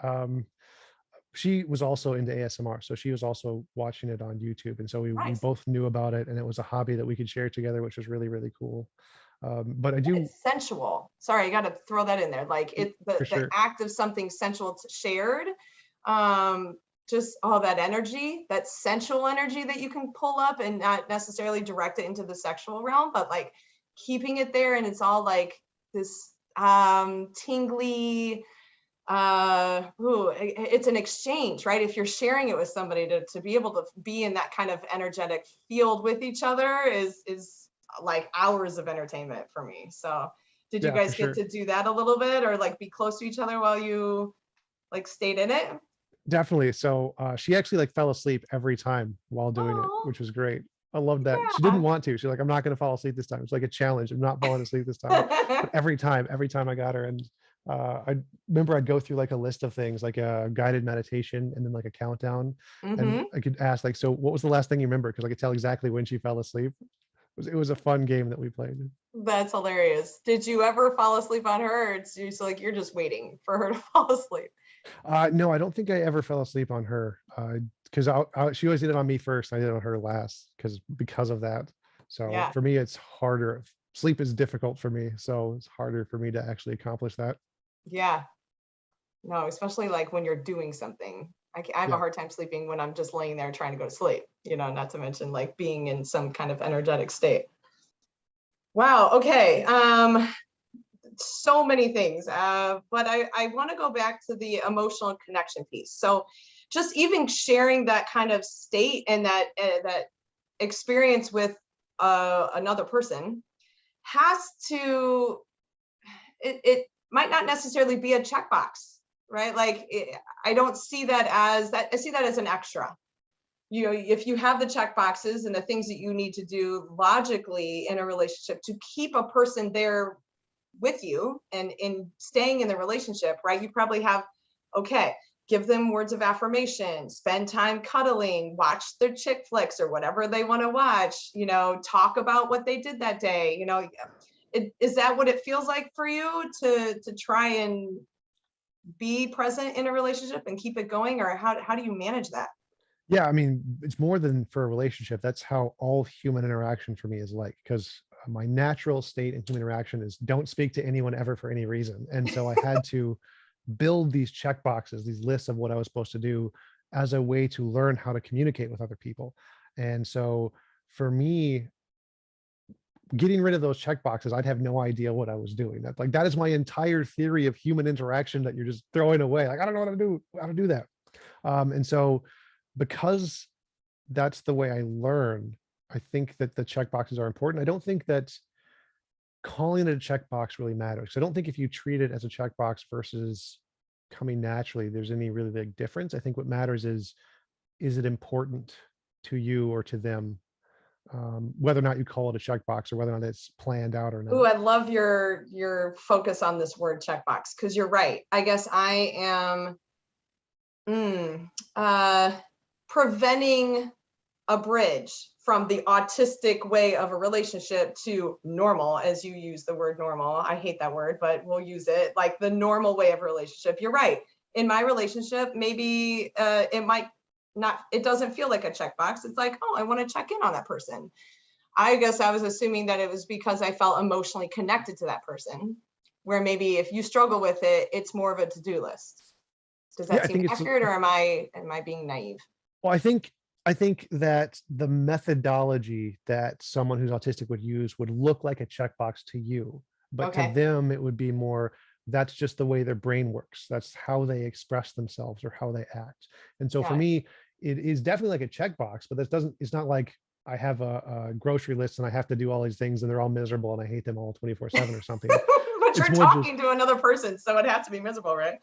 She was also into ASMR, so she was also watching it on YouTube, and so we Nice. both knew about it, and it was a hobby that we could share together, which was really really cool. But I do, It's sensual. Sorry, I got to throw that in there. Like it, for the sure, act of something sensual shared, just all that energy, that sensual energy that you can pull up and not necessarily direct it into the sexual realm, but like keeping it there, and it's all like this tingly, it's an exchange, right? If you're sharing it with somebody, to be able to be in that kind of energetic field with each other is like hours of entertainment for me. So did you yeah, for guys get sure, to do that a little bit, or like be close to each other while you like stayed in it? definitely. So she actually like fell asleep every time while doing it, Oh, which was great. I loved that. She didn't yeah. want to. She's like, I'm not going to fall asleep this time. It's like a challenge. I'm not falling asleep this time. But every time I got her, and I remember I'd go through like a list of things, like a guided meditation, and then like a countdown, and Hmm. I could ask like, so what was the last thing you remember? Because I could tell exactly when she fell asleep. It was a fun game that we played. That's hilarious. Did you ever fall asleep on her, or it's just like you're just waiting for her to fall asleep? No, I don't think I ever fell asleep on her, because she always did it on me first. I did it on her last because of that. So Yeah. for me, it's harder. Sleep is difficult for me, so it's harder for me to actually accomplish that. Yeah. No, especially like when you're doing something. I have a Yeah, hard time sleeping when I'm just laying there trying to go to sleep, you know, not to mention like being in some kind of energetic state. Wow. Okay. So many things. But I want to go back to the emotional connection piece. So just even sharing that kind of state and that experience with another person has to, it might not necessarily be a checkbox, right? Like I don't see that as that. I see that as an extra. You know, if you have the check boxes and the things that you need to do logically in a relationship to keep a person there with you and in staying in the relationship, right? You probably have, okay, give them words of affirmation, spend time cuddling, watch their chick flicks or whatever they want to watch, you know, talk about what they did that day, you know. Is that what it feels like for you to try and be present in a relationship and keep it going, or how do you manage that? Yeah, I mean, it's more than for a relationship. That's how all human interaction for me is like, because my natural state in human interaction is don't speak to anyone ever for any reason. And so I had to build these check boxes, these lists of what I was supposed to do as a way to learn how to communicate with other people. And so for me, getting rid of those check boxes, I'd have no idea what I was doing. That, like, that is my entire theory of human interaction that you're just throwing away. Like, I don't know how to do that. And so because that's the way I learn, I think that the check boxes are important. I don't think that calling it a checkbox really matters. I don't think if you treat it as a checkbox versus coming naturally, there's any really big difference. I think what matters is it important to you or to them? Whether or not you call it a checkbox or whether or not it's planned out or Ooh, not. I love your focus on this word checkbox, because you're right. I guess I am preventing a bridge from the autistic way of a relationship to normal, as you use the word normal. I hate that word, but we'll use it, like the normal way of a relationship. You're right. In my relationship, maybe it might not, it doesn't feel like a checkbox. It's like, oh, I want to check in on that person. I guess I was assuming that it was because I felt emotionally connected to that person, where maybe if you struggle with it, it's more of a to-do list. Does Yeah, that I seem think it's accurate, or am I being naive? well, I think that the methodology that someone who's autistic would use would look like a checkbox to you, but to Okay. them it would be more, that's just the way their brain works. That's how they express themselves or how they act. And so for Got it. me, it is definitely like a checkbox, but it's not like I have a grocery list and I have to do all these things and they're all miserable and I hate them all 24/7 or something. But It's you're more just talking to another person, so it has to be miserable, right?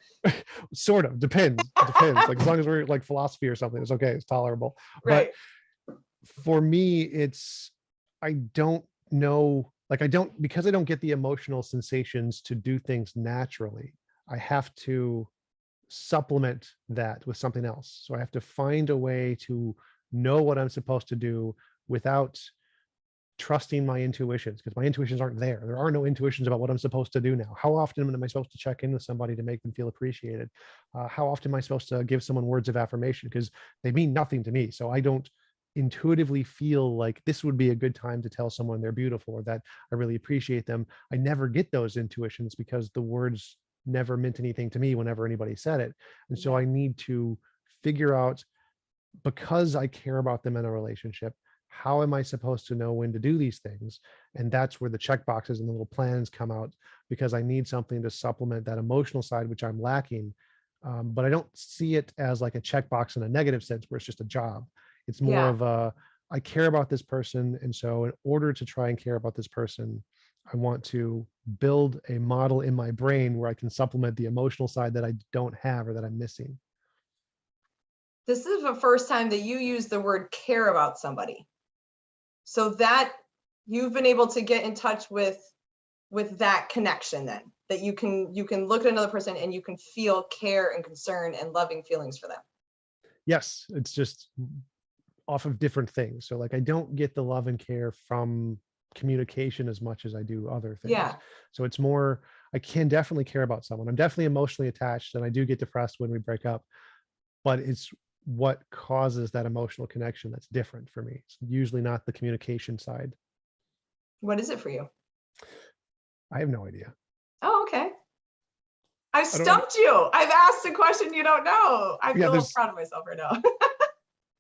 sort of depends. Like as long as we're like philosophy or something, it's okay, it's tolerable. But Right. for me, it's, I don't know, like I don't, because I don't get the emotional sensations to do things naturally, I have to supplement that with something else. So I have to find a way to know what I'm supposed to do without trusting my intuitions, because my intuitions aren't there. There are no intuitions about what I'm supposed to do now. How often am I supposed to check in with somebody to make them feel appreciated? How often am I supposed to give someone words of affirmation? Because they mean nothing to me. So I don't intuitively feel like this would be a good time to tell someone they're beautiful or that I really appreciate them. I never get those intuitions because the words never meant anything to me whenever anybody said it. And so Yeah. I need to figure out, because I care about them in a relationship, how am I supposed to know when to do these things? And that's where the check boxes and the little plans come out, because I need something to supplement that emotional side, which I'm lacking. But I don't see it as like a checkbox in a negative sense where it's just a job. It's more Yeah. of a, I care about this person. And so in order to try and care about this person, I want to build a model in my brain where I can supplement the emotional side that I don't have or that I'm missing. This is the first time that you use the word care about somebody. So that you've been able to get in touch with that connection, then that you can look at another person and you can feel care and concern and loving feelings for them. Yes, it's just off of different things. So like I don't get the love and care from communication as much as I do other things. Yeah. So it's more, I can definitely care about someone. I'm definitely emotionally attached and I do get depressed when we break up, but it's what causes that emotional connection that's different for me. It's usually not the communication side. What is it for you? I have no idea. Oh, okay. I've I don't, stumped you. I've asked a question you don't know. I yeah, feel there's, proud of myself right now.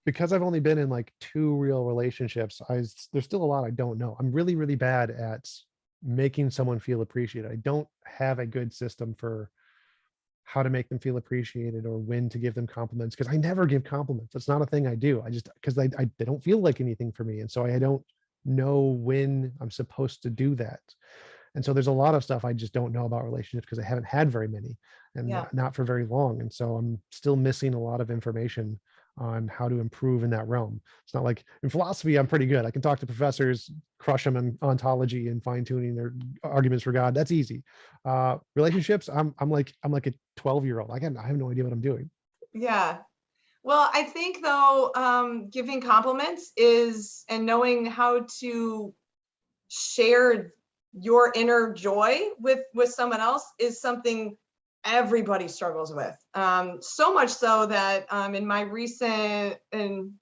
because I've only been in like two real relationships, there's still a lot I don't know. I'm really, really bad at making someone feel appreciated. I don't have a good system for how to make them feel appreciated or when to give them compliments, because I never give compliments. That's not a thing I do. I just, because they don't feel like anything for me. And so I don't know when I'm supposed to do that. And so there's a lot of stuff I just don't know about relationships because I haven't had very many and Yeah. not for very long. And so I'm still missing a lot of information on how to improve in that realm. It's not like in philosophy, I'm pretty good. I can talk to professors, crush them in ontology and fine tuning their arguments for God. That's easy. Relationships, I'm like a 12-year-old. I have no idea what I'm doing. Yeah. Well, I think though, giving compliments is, and knowing how to share your inner joy with someone else is something everybody struggles with. So much so that in my recent, in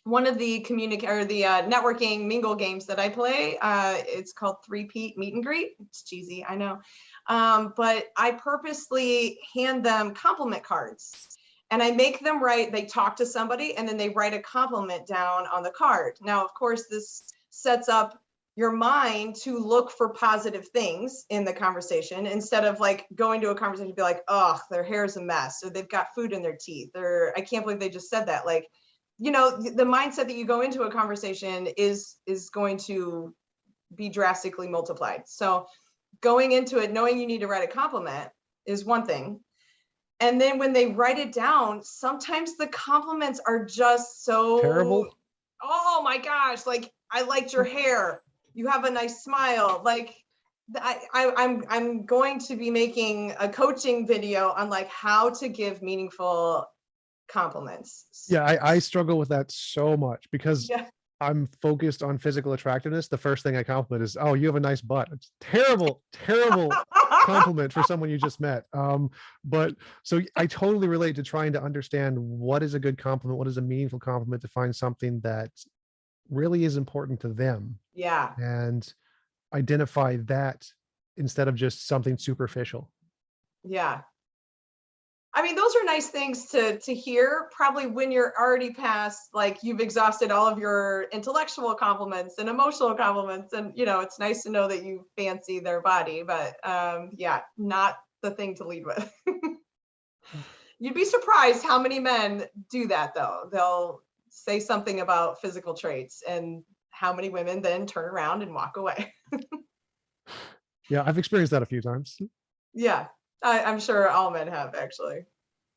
one of the networking mingle games that I play, it's called Three-Peat Meet and Greet. It's cheesy, I know. But I purposely hand them compliment cards. And I make them write, they talk to somebody and then they write a compliment down on the card. Now, of course, this sets up your mind to look for positive things in the conversation instead of like going to a conversation and be like, oh, their hair's a mess, or they've got food in their teeth, or I can't believe they just said that. Like, you know, the mindset that you go into a conversation is going to be drastically multiplied. So going into it, knowing you need to write a compliment is one thing. And then when they write it down, sometimes the compliments are just so, Terrible. oh my gosh, like, I liked your hair. You have a nice smile. Like, I'm going to be making a coaching video on like how to give meaningful compliments. Yeah, I struggle with that so much because Yeah. I'm focused on physical attractiveness. The first thing I compliment is, "Oh, you have a nice butt." It's terrible, terrible compliment for someone you just met. But so I totally relate to trying to understand what is a good compliment, what is a meaningful compliment, to find something that really is important to them Yeah. and identify that instead of just something superficial. Yeah. I mean, those are nice things to hear, probably when you're already past, like, you've exhausted all of your intellectual compliments and emotional compliments, and you know, it's nice to know that you fancy their body, but yeah, not the thing to lead with. You'd be surprised how many men do that though. They'll say something about physical traits, and how many women then turn around and walk away. Yeah, I've experienced that a few times. Yeah, I'm sure all men have actually.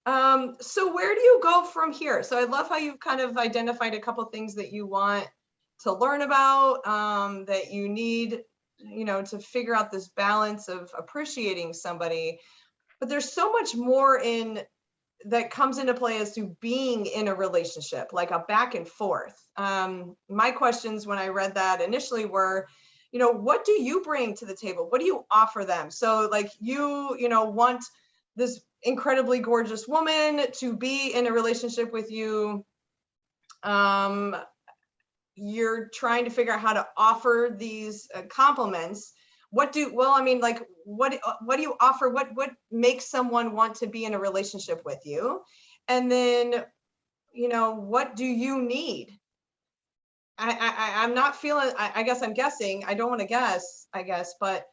So where do you go from here? So I love how you've kind of identified a couple things that you want to learn about, that you need, you know, to figure out this balance of appreciating somebody. But there's so much more in that comes into play as to being in a relationship, like a back and forth. My questions when I read that initially were, you know, what do you bring to the table? What do you offer them? So like you know, want this incredibly gorgeous woman to be in a relationship with you. Um, you're trying to figure out how to offer these compliments. Well, I mean, like, what do you offer? What makes someone want to be in a relationship with you? And then, you know, what do you need? I'm not feeling, I guess I'm guessing, I don't want to guess, I guess, but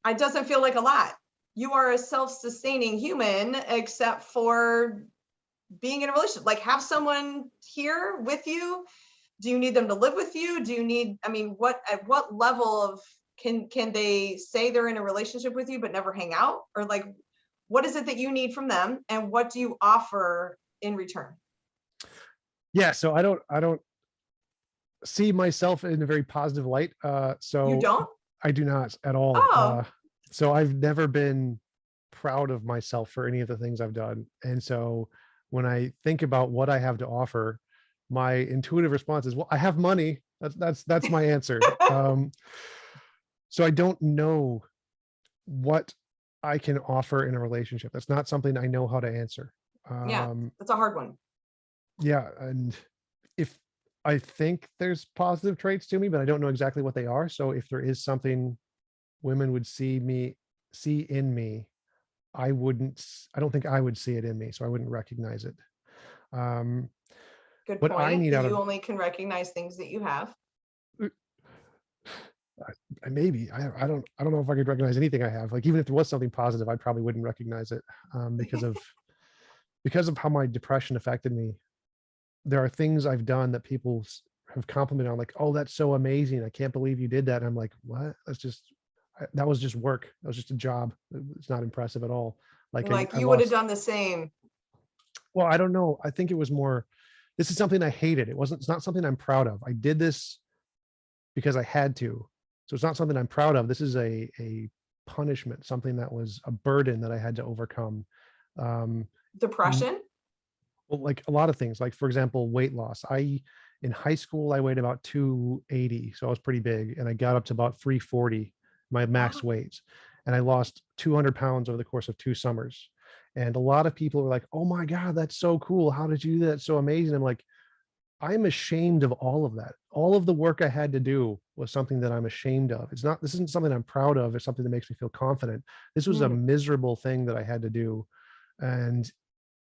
it doesn't feel like a lot. You are a self-sustaining human, except for being in a relationship. Like, have someone here with you. Do you need them to live with you? Do you need, I mean, at what level of, can they say they're in a relationship with you but never hang out? Or like, what is it that you need from them, and what do you offer in return? Yeah, so I don't see myself in a very positive light. You So don't? I do not at all. Oh, So I've never been proud of myself for any of the things I've done. And so when I think about what I have to offer, my intuitive response is, well, I have money. That's my answer. So I don't know what I can offer in a relationship. That's not something I know how to answer. yeah, Um, that's a hard one. yeah, and if I think there's positive traits to me, but I don't know exactly what they are. So if there is something women would see in me, I don't think I would see it in me, so I wouldn't recognize it. Um, Good what I point. need out You of only can recognize things that you have. Maybe I don't know if I could recognize anything I have. Like even if there was something positive, I probably wouldn't recognize it, because of how my depression affected me. There are things I've done that people have complimented on, like, oh, that's so amazing. I can't believe you did that. And I'm like, what? That was just work. That was just a job. It's not impressive at all. Like Like I you would have lost, done the same. well, I don't know. I think it was more, this is something I hated. It's not something I'm proud of. I did this because I had to. So it's not something I'm proud of. This is a punishment, something that was a burden that I had to overcome. Um, Depression? well, like a lot of things, like for example, weight loss. In high school, I weighed about 280, so I was pretty big, and I got up to about 340, my max Wow. weight, and I lost 200 pounds over the course of 2 summers. And a lot of people were like, "Oh my God, that's so cool! How did you do that? So amazing!" I'm like, I'm ashamed of all of that. All of the work I had to do was something that I'm ashamed of. This isn't something I'm proud of. It's something that makes me feel confident. This was a Mm, miserable thing that I had to do. And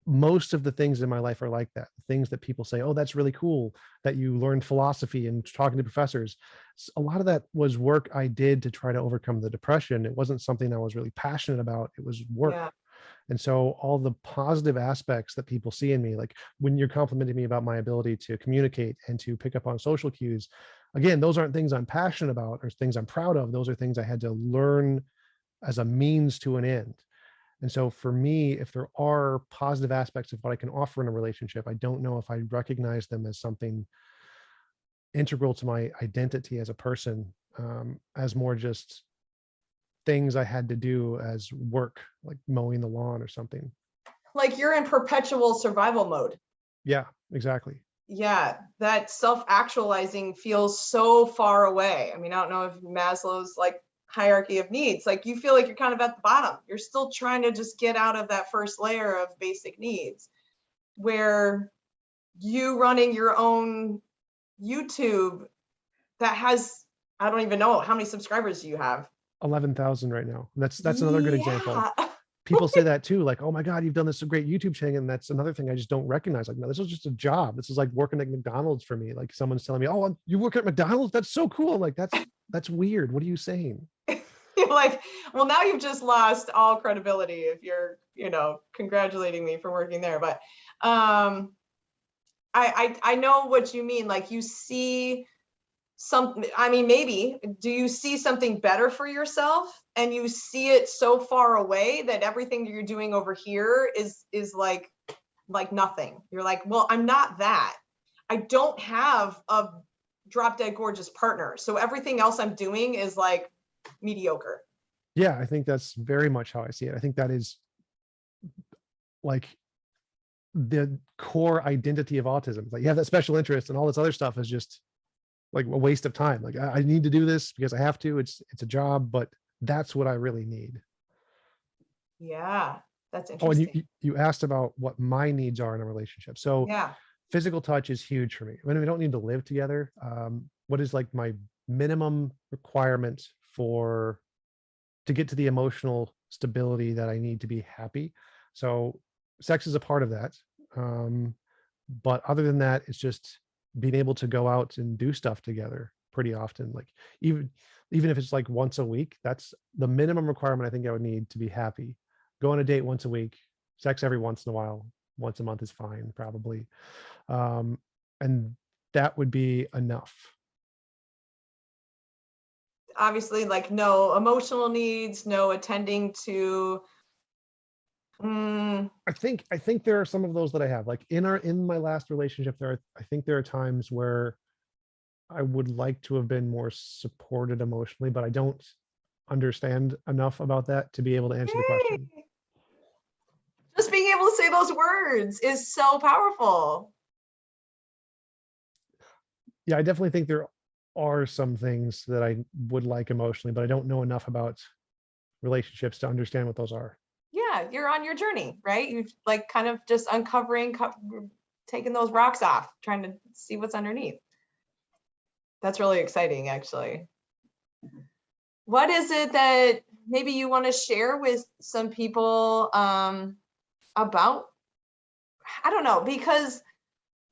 most of the things in my life are like that. Things that people say, oh, that's really cool that you learned philosophy and talking to professors. A lot of that was work I did to try to overcome the depression. It wasn't something I was really passionate about. It was work. yeah. And so all the positive aspects that people see in me, like when you're complimenting me about my ability to communicate and to pick up on social cues, again, those aren't things I'm passionate about or things I'm proud of. Those are things I had to learn as a means to an end. And so for me, if there are positive aspects of what I can offer in a relationship, I don't know if I recognize them as something integral to my identity as a person, as more just things I had to do as work, like mowing the lawn or something. Like you're in perpetual survival mode. Yeah, exactly. Yeah, that self-actualizing feels so far away. I mean, I don't know if Maslow's like hierarchy of needs, like you feel like you're kind of at the bottom. You're still trying to just get out of that first layer of basic needs, where you running your own YouTube that has, I don't even know how many subscribers do you have. 11,000 right now. That's another good example. Yeah. People say that too, like, oh my God, you've done this great YouTube channel. And that's another thing I just don't recognize. Like, no, this was just a job. This is like working at McDonald's for me. Like someone's telling me, oh, you work at McDonald's? That's so cool. I'm like, that's weird. What are you saying? You're like, well, now you've just lost all credibility if you're, congratulating me for working there. But I know what you mean. Like you see something, I mean, maybe do you see something better for yourself and you see it so far away that everything that you're doing over here is like nothing. You're like, well, I'm not that. I don't have a drop dead gorgeous partner, so everything else I'm doing is like mediocre. Yeah, I think that's very much how I see it. I think that is like the core identity of autism. Like you have that special interest and all this other stuff is just like a waste of time. Like I need to do this because I have to. It's a job, but that's what I really need. Yeah, that's Oh, and interesting. you asked about what my needs are in a relationship. So Yeah. physical touch is huge for me. I mean, we don't need to live together. What is like my minimum requirement for to get to the emotional stability that I need to be happy? So sex is a part of that. Um, but other than that, it's just being able to go out and do stuff together pretty often. Like even if it's like once a week, that's the minimum requirement I think I would need to be happy. Go on a date once a week, sex every once in a while, once a month is fine, probably. Um, and that would be enough. Obviously, like no emotional needs, no attending to. Mm, I think there are some of those that I have. Like in my last relationship, I think there are times where I would like to have been more supported emotionally, but I don't understand enough about that to be able to answer the question. yay. Just being able to say those words is so powerful. Yeah, I definitely think there are some things that I would like emotionally, but I don't know enough about relationships to understand what those are. Yeah, you're on your journey, right? You've like kind of just uncovering, taking those rocks off, trying to see what's underneath. That's really exciting, actually. What is it that maybe you want to share with some people about, I don't know, because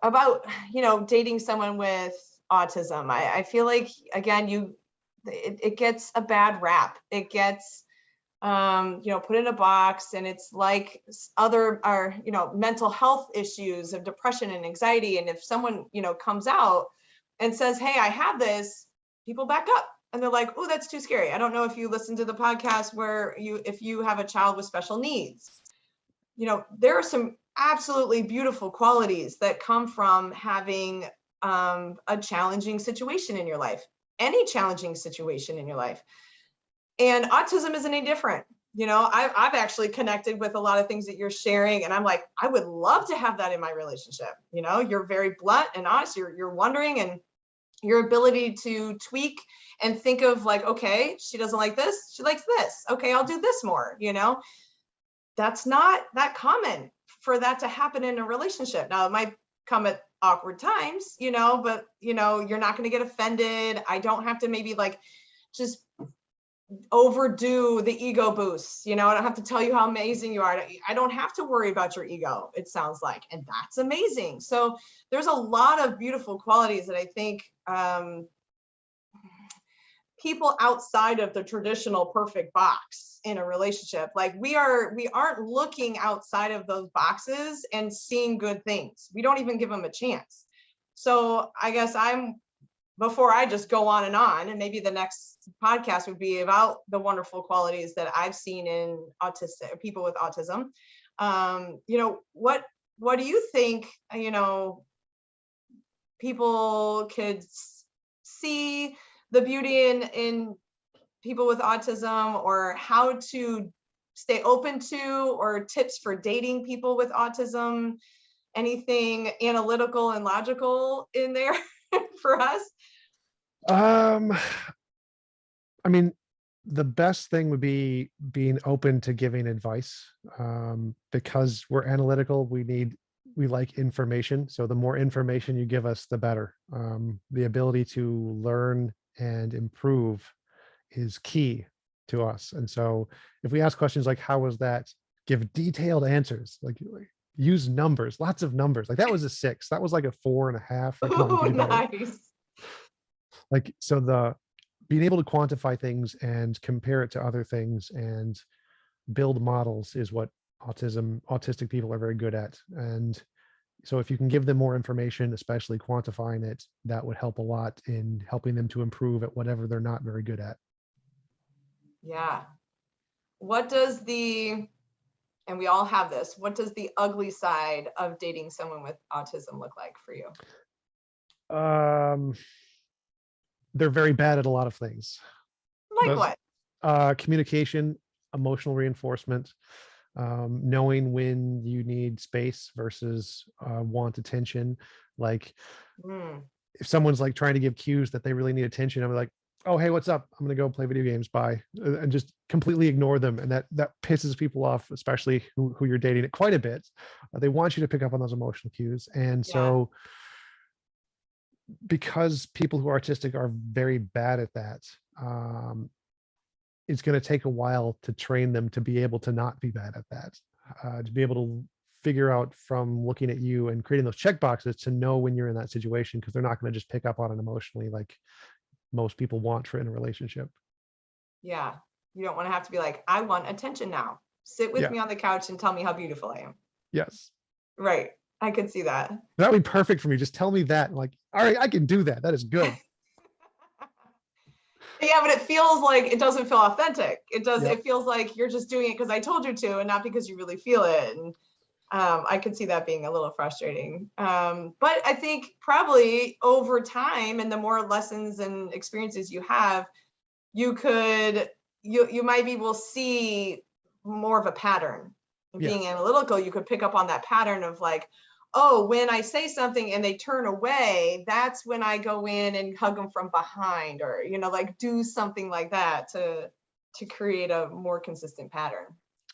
about, dating someone with autism. I feel like, again, it gets a bad rap. It gets put in a box, and it's like other are, mental health issues of depression and anxiety. And if someone, comes out and says, hey, I have this, people back up and they're like, oh, that's too scary. I don't know if you listen to the podcast where if you have a child with special needs, there are some absolutely beautiful qualities that come from having a challenging situation in your life, any challenging situation in your life. And autism isn't any different. I've actually connected with a lot of things that you're sharing, and I'm like, I would love to have that in my relationship. You're very blunt and honest. You're wondering, and your ability to tweak and think of like, okay, she doesn't like this, she likes this. Okay, I'll do this more. That's not that common for that to happen in a relationship. Now, it might come at awkward times, but you're not going to get offended. I don't have to maybe like just overdo the ego boosts. I don't have to tell you how amazing you are. I don't have to worry about your ego, it sounds like, and that's amazing. So there's a lot of beautiful qualities that I think people outside of the traditional perfect box in a relationship, like we aren't looking outside of those boxes and seeing good things. We don't even give them a chance. So I guess before I just go on, and maybe the next podcast would be about the wonderful qualities that I've seen in people with autism. What do you think, people could see the beauty in people with autism, or how to stay open to, or tips for dating people with autism? Anything analytical and logical in there for us? I mean, the best thing would be being open to giving advice. Because we're analytical, we like information. So the more information you give us, the better. The ability to learn and improve is key to us. And so if we ask questions like, how was that? Give detailed answers, like use numbers, lots of numbers. Like that was a 6. That was like a 4.5. Like, come on, we can do better. Nice. Like, so being able to quantify things and compare it to other things and build models is what autistic people are very good at. And so if you can give them more information, especially quantifying it, that would help a lot in helping them to improve at whatever they're not very good at. Yeah. And we all have this, what does the ugly side of dating someone with autism look like for you? They're very bad at a lot of things. Like what? Communication, emotional reinforcement, knowing when you need space versus want attention. Like if someone's like trying to give cues that they really need attention, I'm like, oh, hey, what's up? I'm going to go play video games. Bye. And just completely ignore them. And that pisses people off, especially who you're dating quite a bit. They want you to pick up on those emotional cues. And so because people who are artistic are very bad at that, it's going to take a while to train them to be able to not be bad at that, to be able to figure out from looking at you and creating those check boxes to know when you're in that situation, because they're not going to just pick up on it emotionally like most people want for in a relationship. Yeah. You don't want to have to be like, I want attention now. Sit with me on the couch and tell me how beautiful I am. Yes. Right. I could see that. That would be perfect for me. Just tell me that. Like, all right, I can do that. That is good. Yeah, but it feels like it doesn't feel authentic. It does. Yep. It feels like you're just doing it because I told you to, and not because you really feel it. And I could see that being a little frustrating. But I think probably over time, and the more lessons and experiences you have, you might be able to see more of a pattern. Being analytical, you could pick up on that pattern of like, oh, when I say something and they turn away, that's when I go in and hug them from behind, or, like do something like that to create a more consistent pattern.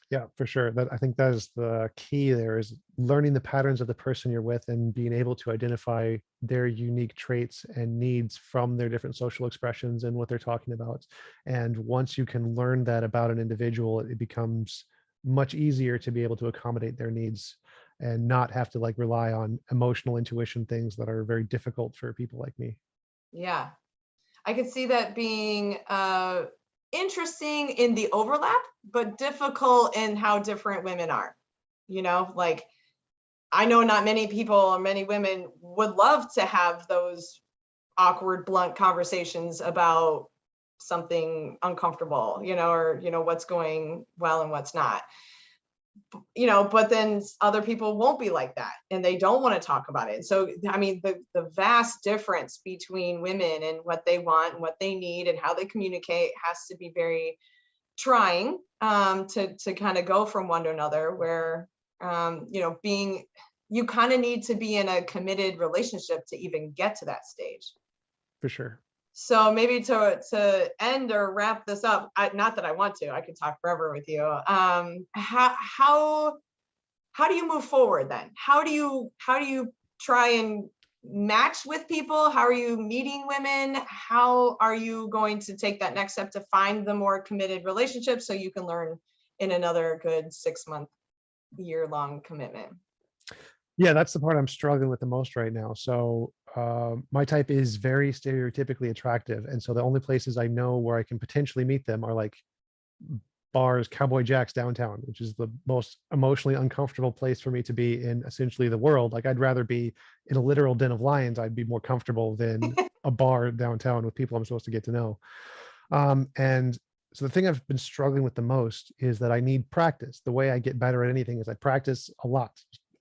Yeah, for sure. I think that is the key there, is learning the patterns of the person you're with and being able to identify their unique traits and needs from their different social expressions and what they're talking about. And once you can learn that about an individual, it becomes much easier to be able to accommodate their needs and not have to like rely on emotional intuition things that are very difficult for people like me. Yeah. I could see that being interesting in the overlap, but difficult in how different women are. Like I know not many people or many women would love to have those awkward, blunt conversations about something uncomfortable, or, what's going well and what's not. But then other people won't be like that and they don't want to talk about it. So, I mean, the vast difference between women and what they want and what they need and how they communicate has to be very trying, to kind of go from one to another where, you kind of need to be in a committed relationship to even get to that stage. For sure. So maybe to end or wrap this up, not that I want to, I could talk forever with you. How do you move forward then? How do you try and match with people? How are you meeting women? How are you going to take that next step to find the more committed relationship so you can learn in another good 6-month, year-long commitment? Yeah, that's the part I'm struggling with the most right now. So my type is very stereotypically attractive. And so the only places I know where I can potentially meet them are like bars, Cowboy Jack's downtown, which is the most emotionally uncomfortable place for me to be in essentially the world. Like I'd rather be in a literal den of lions. I'd be more comfortable than a bar downtown with people I'm supposed to get to know. And so the thing I've been struggling with the most is that I need practice. The way I get better at anything is I practice a lot,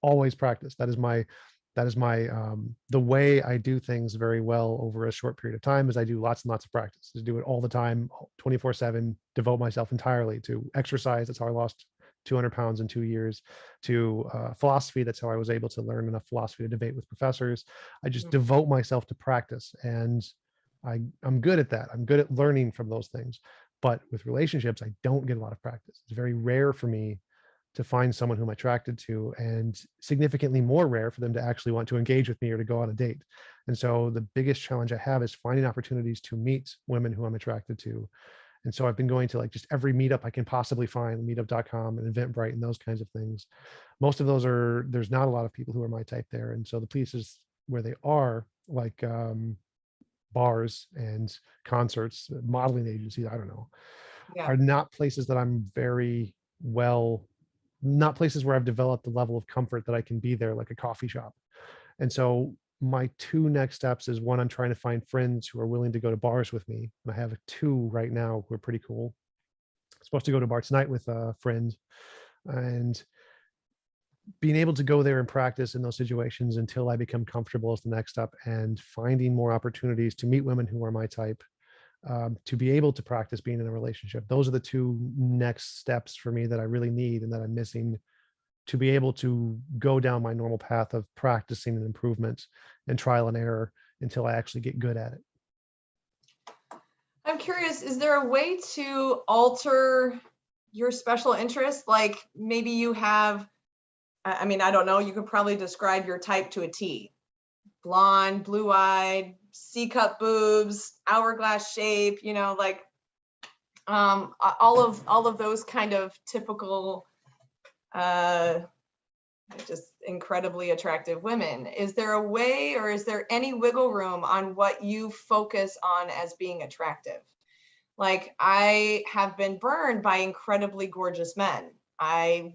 always practice. That is my the way I do things very well over a short period of time is I do lots and lots of practice. I do it all the time, 24/7, devote myself entirely to exercise. That's how I lost 200 pounds in 2 years. To philosophy. That's how I was able to learn enough philosophy to debate with professors. I just devote myself to practice, and I'm good at that. I'm good at learning from those things. But with relationships, I don't get a lot of practice. It's very rare for me to find someone who I'm attracted to, and significantly more rare for them to actually want to engage with me or to go on a date. And so the biggest challenge I have is finding opportunities to meet women who I'm attracted to. And so I've been going to like just every meetup I can possibly find, meetup.com and Eventbrite and those kinds of things. Most of those there's not a lot of people who are my type there. And so the places where they are, like bars and concerts, modeling agencies, I don't know, Yeah. are not places that I'm very well, not places where I've developed the level of comfort that I can be there, like a coffee shop. And so my two next steps is one, I'm trying to find friends who are willing to go to bars with me. And I have two right now who are pretty cool. I'm supposed to go to a bar tonight with a friend, and being able to go there and practice in those situations until I become comfortable is the next step, and finding more opportunities to meet women who are my type, to be able to practice being in a relationship. Those are the two next steps for me that I really need and that I'm missing to be able to go down my normal path of practicing and improvement and trial and error until I actually get good at it. I'm curious, is there a way to alter your special interest? Like maybe you have, I mean, I don't know, you could probably describe your type to a T. Blonde, blue-eyed, C-cup boobs, hourglass shape, like all of those kind of typical just incredibly attractive women. Is there a way, or is there any wiggle room on what you focus on as being attractive? Like I have been burned by incredibly gorgeous men. I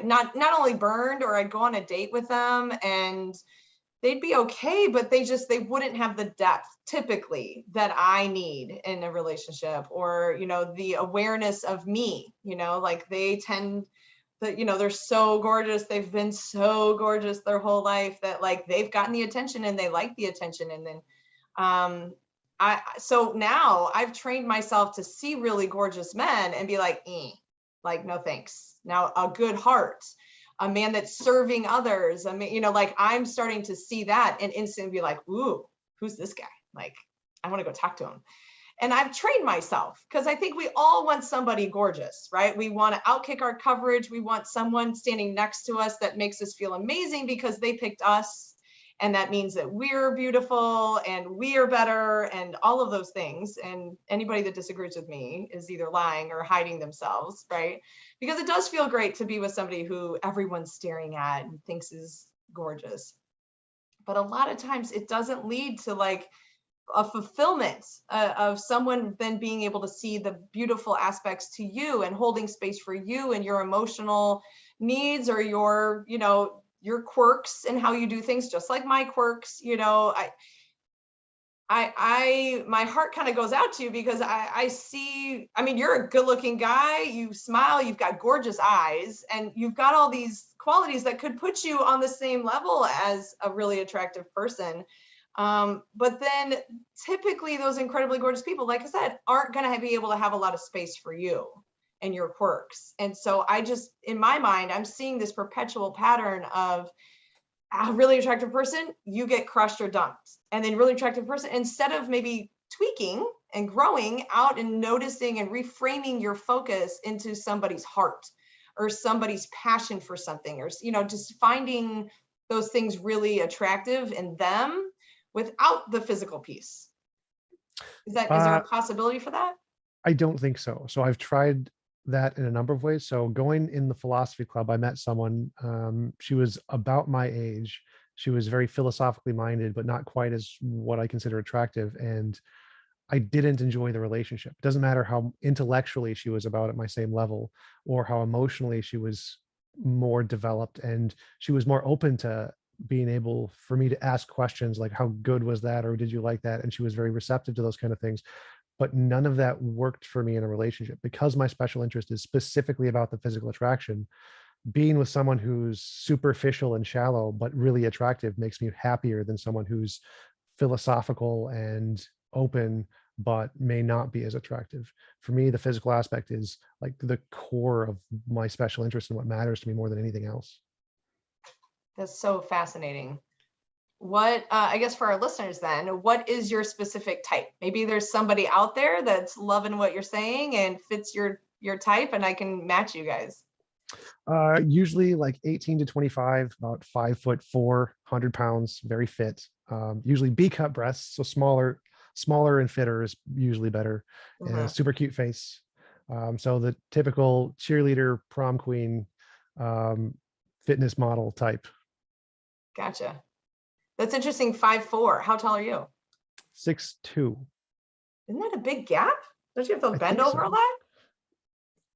not only burned, or I'd go on a date with them and they'd be okay, but they wouldn't have the depth typically that I need in a relationship, or the awareness of me, like they tend that, they're so gorgeous, they've been so gorgeous their whole life that like they've gotten the attention and they like the attention. And then so now I've trained myself to see really gorgeous men and be like, like, no thanks. Now a good heart, a man that's serving others. I mean, like I'm starting to see that and instantly be like, ooh, who's this guy? Like, I want to go talk to him. And I've trained myself because I think we all want somebody gorgeous, right? We want to outkick our coverage. We want someone standing next to us that makes us feel amazing because they picked us. And that means that we're beautiful and we are better and all of those things. And anybody that disagrees with me is either lying or hiding themselves, right? Because it does feel great to be with somebody who everyone's staring at and thinks is gorgeous. But a lot of times it doesn't lead to like a fulfillment of someone then being able to see the beautiful aspects to you and holding space for you and your emotional needs, or your, you know, your quirks and how you do things, just like my quirks. You know, my heart kind of goes out to you, because I see, I mean, you're a good looking guy, you smile, you've got gorgeous eyes, and you've got all these qualities that could put you on the same level as a really attractive person. But then typically those incredibly gorgeous people, like I said, aren't going to be able to have a lot of space for you and your quirks. And so I just, in my mind, I'm seeing this perpetual pattern of a really attractive person, you get crushed or dumped. And then really attractive person, instead of maybe tweaking and growing out and noticing and reframing your focus into somebody's heart or somebody's passion for something, or, you know, just finding those things really attractive in them without the physical piece. Is there Uh, a possibility for that? I don't think so. So I've tried that in a number of ways. So going in the philosophy club, I met someone. She was about my age. She was very philosophically minded, but not quite as what I consider attractive. And I didn't enjoy the relationship. It doesn't matter how intellectually she was about at my same level, or how emotionally she was more developed, and she was more open to being able for me to ask questions like, how good was that, or did you like that? And she was very receptive to those kind of things. But none of that worked for me in a relationship, because my special interest is specifically about the physical attraction. Being with someone who's superficial and shallow but really attractive makes me happier than someone who's philosophical and open but may not be as attractive. For me, the physical aspect is like the core of my special interest and what matters to me more than anything else. That's so fascinating. What, I guess for our listeners then, what is your specific type? Maybe there's somebody out there that's loving what you're saying and fits your type, and I can match you guys. Usually like 18 to 25, about 5'4", 100 pounds, very fit. Usually B cup breasts, so smaller and fitter is usually better. And a Mhm. super cute face. So the typical cheerleader, prom queen, um, fitness model type. Gotcha. That's interesting. 5'4". How tall are you? 6'2". Isn't that a big gap? Don't you have to I bend think over a so. lot?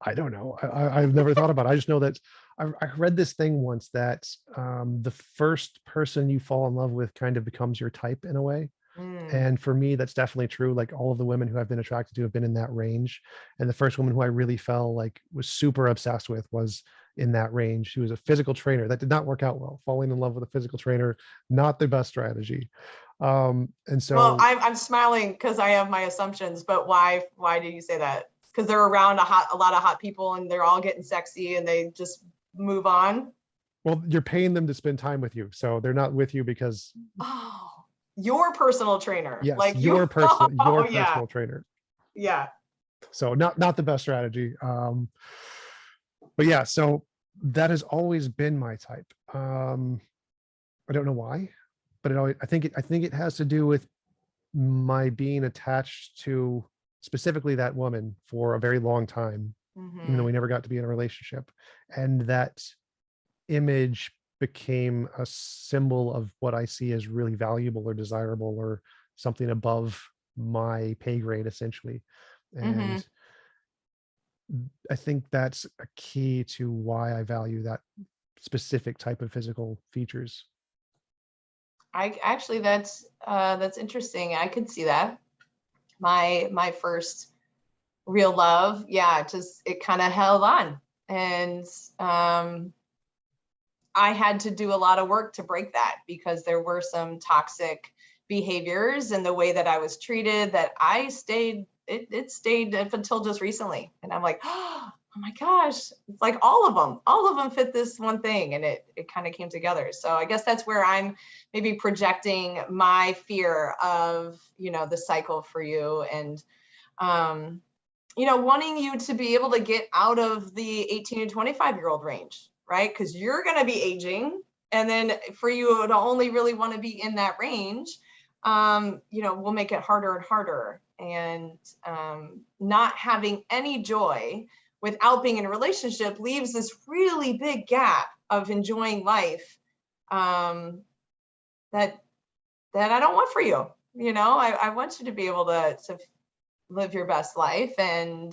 I don't know. I've never thought about it. I just know that I read this thing once that the first person you fall in love with kind of becomes your type in a way. Mm, And for me, that's definitely true. Like all of the women who I've been attracted to have been in that range. And the first woman who I really fell like was super obsessed with was in that range. She was a physical trainer. That did not work out well. Falling in love with a physical trainer, not the best strategy. And well, so I'm smiling because I have my assumptions, but why do you say that? Because they're around a lot of hot people and they're all getting sexy and they just move on. well, you're paying them to spend time with you. So they're not with you because Oh, your personal trainer, yes, like you. your Oh yeah, personal trainer. yeah. So not the best strategy. But yeah, so that has always been my type. I don't know why, but I think it has to do with my being attached to specifically that woman for a very long time, even though Hmm. we never got to be in a relationship. And that image became a symbol of what I see as really valuable or desirable or something above my pay grade, essentially. Hmm. And I think that's a key to why I value that specific type of physical features. I actually, that's interesting. I could see that. My first real love, yeah, it kind of held on, and um, I had to do a lot of work to break that, because there were some toxic behaviors and the way that I was treated that I stayed, it stayed up until just recently. And I'm like, oh my gosh, it's like all of them fit this one thing. And it kind of came together. So I guess that's where I'm maybe projecting my fear of, you know, the cycle for you. And, um, you know, wanting you to be able to get out of the 18 to 25-year-old range, right? Because you're going to be aging. And then for you to only really want to be in that range, you know, will make it harder and harder. And not having any joy without being in a relationship leaves this really big gap of enjoying life, um, that I don't want for you. I want you to be able to live your best life and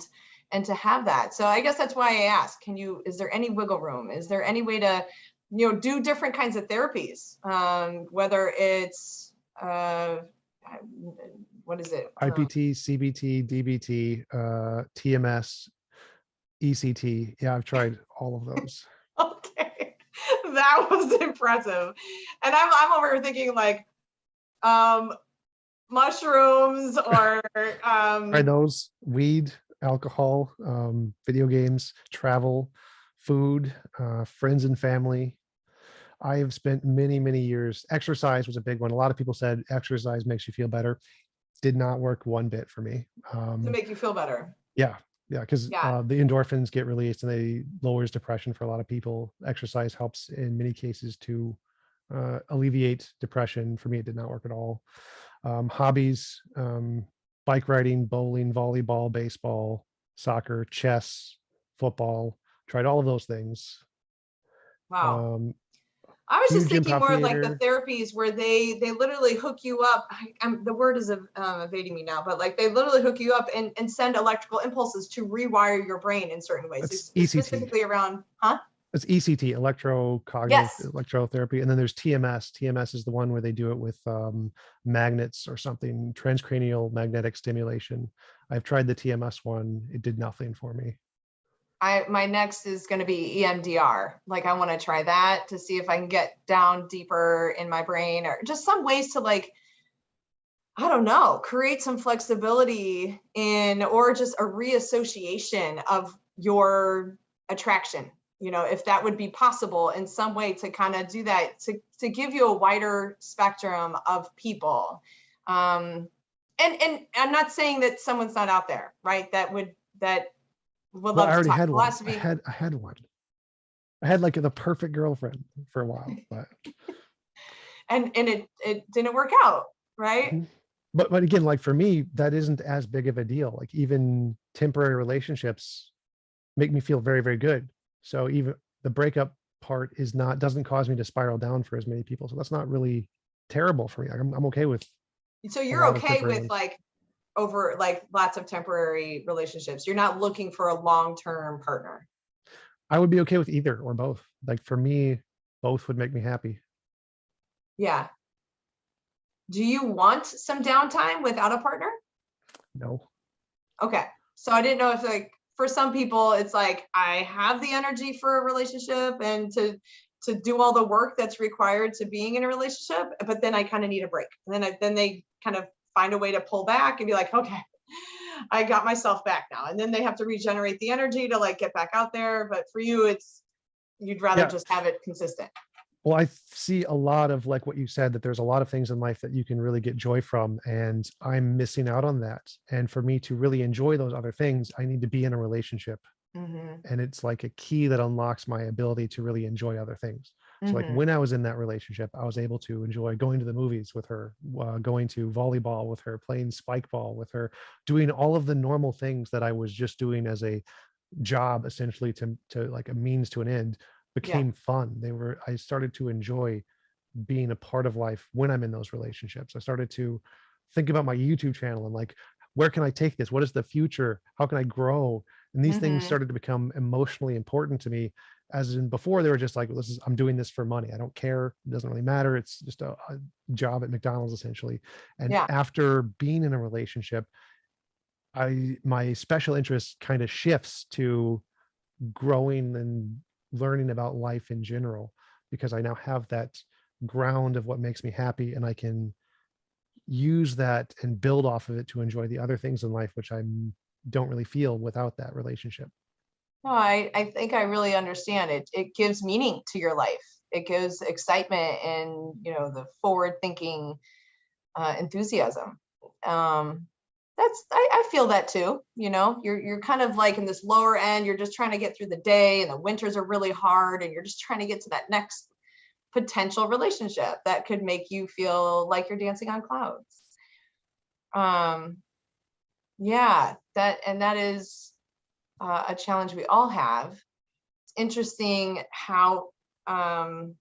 to have that. So I guess that's why I ask, is there any wiggle room? Is there any way to, do different kinds of therapies? Whether it's, what is it? IPT, CBT, DBT, TMS, ECT. Yeah, I've tried all of those. Okay. That was impressive. And I'm over here thinking like, um, mushrooms or Tried those, weed, alcohol, video games, travel, food, friends and family. I have spent many, many years. Exercise was a big one. A lot of people said exercise makes you feel better. Did not work one bit for me. to make you feel better. Yeah, yeah, because Yeah. the endorphins get released and they lowers depression for a lot of people. Exercise helps in many cases to alleviate depression. For me, it did not work at all. Hobbies, bike riding, bowling, volleyball, baseball, soccer, chess, football. Tried all of those things. Wow. Um, I was just huge thinking improv more of like the theater. therapies where they literally hook you up. The word is evading me now, but like they literally hook you up and send electrical impulses to rewire your brain in certain ways. That's It's ECT. specifically around, huh? It's ECT, electrocognitive Yes. electrotherapy. And then there's TMS. TMS is the one where they do it with magnets or something, transcranial magnetic stimulation. I've tried the TMS one. It did nothing for me. My next is going to be EMDR. Like I want to try that to see if I can get down deeper in my brain or just some ways to like, I don't know, create some flexibility in, or just a reassociation of your attraction, if that would be possible in some way to kind of do that, to give you a wider spectrum of people. And I'm not saying that someone's not out there, right? That would Well, I love to already talk had one. I philosophy. had I had one. I had like the perfect girlfriend for a while, but And it didn't work out, right? Mhm. But again, like for me, that isn't as big of a deal. Like even temporary relationships make me feel very, very good. So even the breakup part doesn't cause me to spiral down for as many people. So that's not really terrible for me. I'm okay with So a you're lot of okay temporary with ones. like over like lots of temporary relationships. You're not looking for a long-term partner. I would be okay with either or both. Like for me, both would make me happy. Yeah. Do you want some downtime without a partner? No. Okay. So I didn't know if like for some people it's like I have the energy for a relationship and to do all the work that's required to being in a relationship, but then I kind of need a break. And then they kind of find a way to pull back and be like, okay, I got myself back now. And then they have to regenerate the energy to like get back out there. But for you, you'd rather Yeah. just have it consistent. Well, I see a lot of like what you said, that there's a lot of things in life that you can really get joy from, and I'm missing out on that. And for me to really enjoy those other things, I need to be in a relationship. Mm-hmm. And it's like a key that unlocks my ability to really enjoy other things. So like Mm-hmm. when I was in that relationship, I was able to enjoy going to the movies with her, going to volleyball with her, playing spike ball with her, doing all of the normal things that I was just doing as a job, essentially to like a means to an end, Yeah. became fun. I started to enjoy being a part of life when I'm in those relationships. I started to think about my YouTube channel and like, where can I take this? What is the future? How can I grow? And these things Mm-hmm. started to become emotionally important to me. As in before, they were just like, I'm doing this for money. I don't care. It doesn't really matter. It's just a job at McDonald's essentially. And Yeah. after being in a relationship, my special interest kind of shifts to growing and learning about life in general, because I now have that ground of what makes me happy, and I can use that and build off of it to enjoy the other things in life, which I don't really feel without that relationship. No, I think I really understand it. It gives meaning to your life. It gives excitement and, the forward thinking enthusiasm. I feel that too. You're kind of like in this lower end, you're just trying to get through the day and the winters are really hard and you're just trying to get to that next potential relationship that could make you feel like you're dancing on clouds. Yeah, that is a challenge we all have. It's interesting um,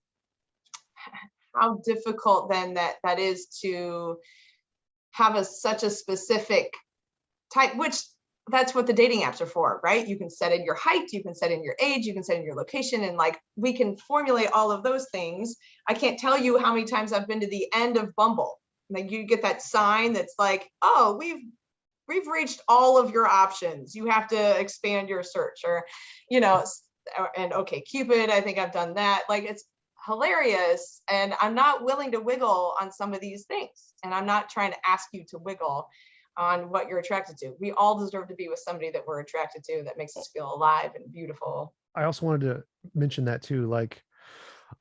how difficult then that is to have such a specific type, which that's what the dating apps are for, right? You can set in your height, you can set in your age, you can set in your location, and like we can formulate all of those things. I can't tell you how many times I've been to the end of Bumble. Like you get that sign that's like, oh, we've reached all of your options. You have to expand your search, or, you know, and okay, Cupid, I think I've done that. Like it's hilarious. And I'm not willing to wiggle on some of these things. And I'm not trying to ask you to wiggle on what you're attracted to. We all deserve to be with somebody that we're attracted to, that makes us feel alive and beautiful. I also wanted to mention that too. Like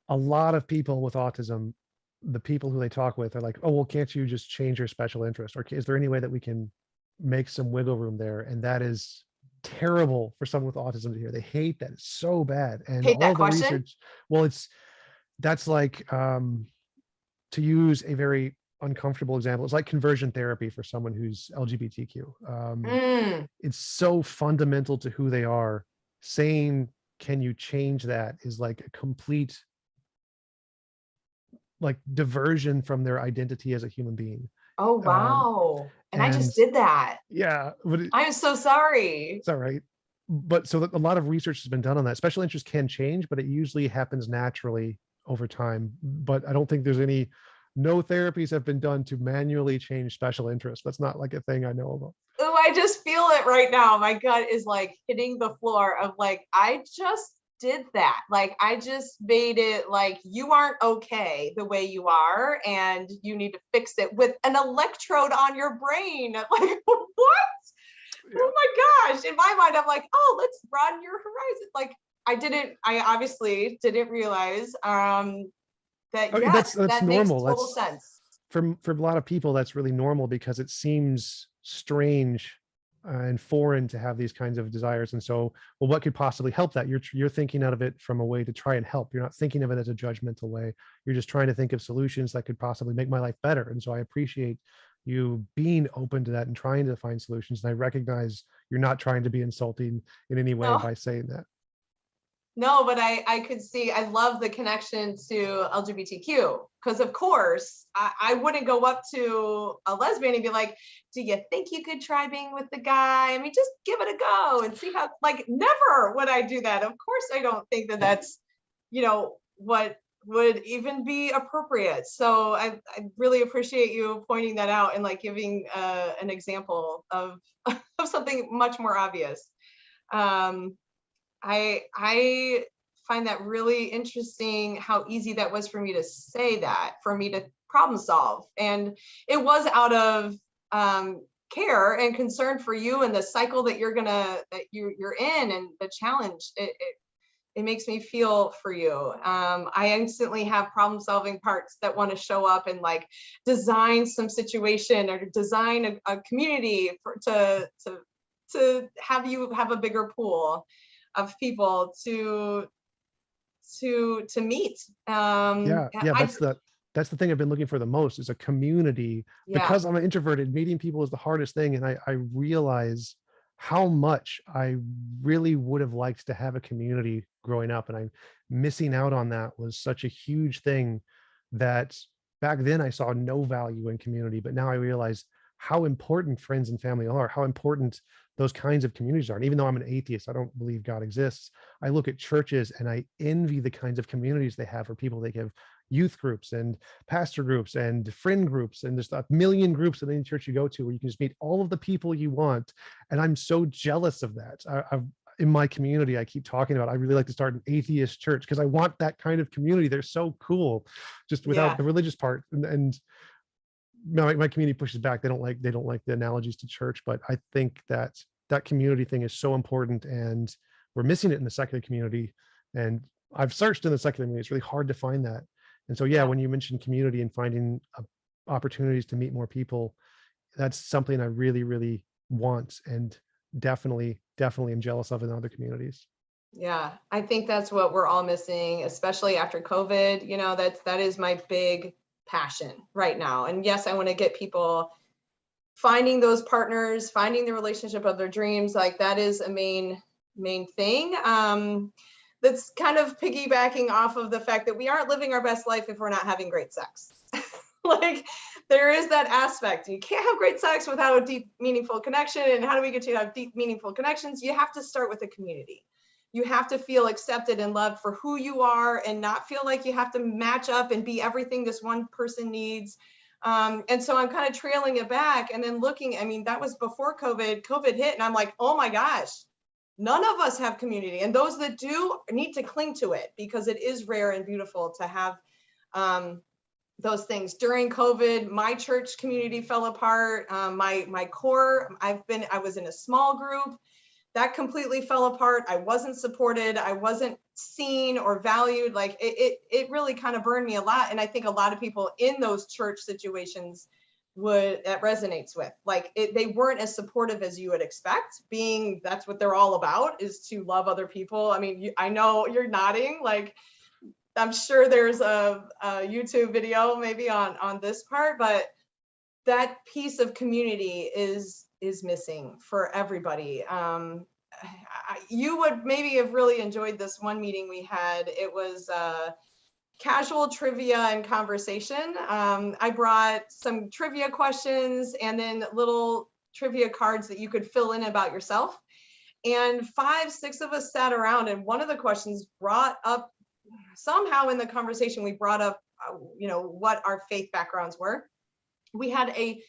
a lot of people with autism, the people who they talk with are like, oh, well, can't you just change your special interest? Or is there any way that we can make some wiggle room there? And that is terrible for someone with autism to hear. They hate that. It's so bad. And Hate all that the question. research, well, that's like, to use a very uncomfortable example, it's like conversion therapy for someone who's LGBTQ. It's so fundamental to who they are. Saying, can you change that, is like a complete like diversion from their identity as a human being. Oh, wow. And I And just did that. yeah, but I'm so sorry. it's all right. But so that a lot of research has been done on that. Special interest can change, but it usually happens naturally over time. But I don't think no therapies have been done to manually change special interest. That's not like a thing I know about. Oh, I just feel it right now. My gut is like hitting the floor of like, I just did that. Like, I just made it like, you aren't okay the way you are, and you need to fix it with an electrode on your brain. Like, what? Yeah. Oh my gosh. In my mind, I'm like, oh, let's broaden your horizon. Like, I obviously didn't realize that, Okay, yes, that's that makes normal. total That's sense. for a lot of people, that's really normal because it seems strange and foreign to have these kinds of desires. And so, well, what could possibly help that? You're thinking out of it from a way to try and help. You're not thinking of it as a judgmental way. You're just trying to think of solutions that could possibly make my life better. And so I appreciate you being open to that and trying to find solutions. And I recognize you're not trying to be insulting in any way No. by saying that. No, but I could see, I love the connection to LGBTQ, because of course I wouldn't go up to a lesbian and be like, do you think you could try being with the guy? I mean, just give it a go and see how, like, never would I do that. Of course, I don't think that that's, what would even be appropriate. So I really appreciate you pointing that out and like giving an example of, of something much more obvious. I find that really interesting, how easy that was for me to say that, for me to problem solve. And it was out of care and concern for you and the cycle that you're in, and the challenge. It makes me feel for you. I instantly have problem solving parts that want to show up and like design some situation or design a community to have you have a bigger pool of people to meet. Yeah, that's the thing I've been looking for the most, is a community. Yeah. Because I'm an introverted, meeting people is the hardest thing. And I realize how much I really would have liked to have a community growing up. And I'm missing out on that was such a huge thing that back then I saw no value in community. But now I realize how important friends and family are, how important those kinds of communities are. And even though I'm an atheist, I don't believe God exists, I look at churches and I envy the kinds of communities they have for people. They have youth groups and pastor groups and friend groups, and there's a million groups in any church you go to where you can just meet all of the people you want. And I'm so jealous of that. I've in my community, I keep talking about, I really like to start an atheist church because I want that kind of community. They're so cool, just without the religious part. And my community pushes back. They don't like the analogies to church, but I think that community thing is so important, and we're missing it in the secular community. And I've searched in the secular community; it's really hard to find that. And so, yeah, when you mentioned community and finding opportunities to meet more people, that's something I really, really want, and definitely am jealous of in other communities. Yeah, I think that's what we're all missing, especially after COVID. That is my big passion right now. And yes, I want to get people finding those partners, finding the relationship of their dreams. Like that is a main thing. That's kind of piggybacking off of the fact that we aren't living our best life if we're not having great sex. Like there is that aspect. You can't have great sex without a deep, meaningful connection. And how do we get to have deep, meaningful connections? You have to start with a community. You have to feel accepted and loved for who you are and not feel like you have to match up and be everything this one person needs. And so I'm kind of trailing it back and then looking, I mean, that was before COVID hit. And I'm like, oh my gosh, none of us have community. And those that do need to cling to it because it is rare and beautiful to have those things. During COVID, my church community fell apart. My core, I was in a small group that completely fell apart. I wasn't supported. I wasn't seen or valued. Like it really kind of burned me a lot. And I think a lot of people in those church situations that resonates with, like they weren't as supportive as you would expect, being that's what they're all about, is to love other people. I mean, I know you're nodding, like I'm sure there's a YouTube video maybe on this part, but that piece of community is missing for everybody. You would maybe have really enjoyed this one meeting we had. It was casual trivia and conversation. I brought some trivia questions and then little trivia cards that you could fill in about yourself. And 5, 6 of us sat around, and one of the questions brought up, somehow in the conversation, we brought up, what our faith backgrounds were. We had a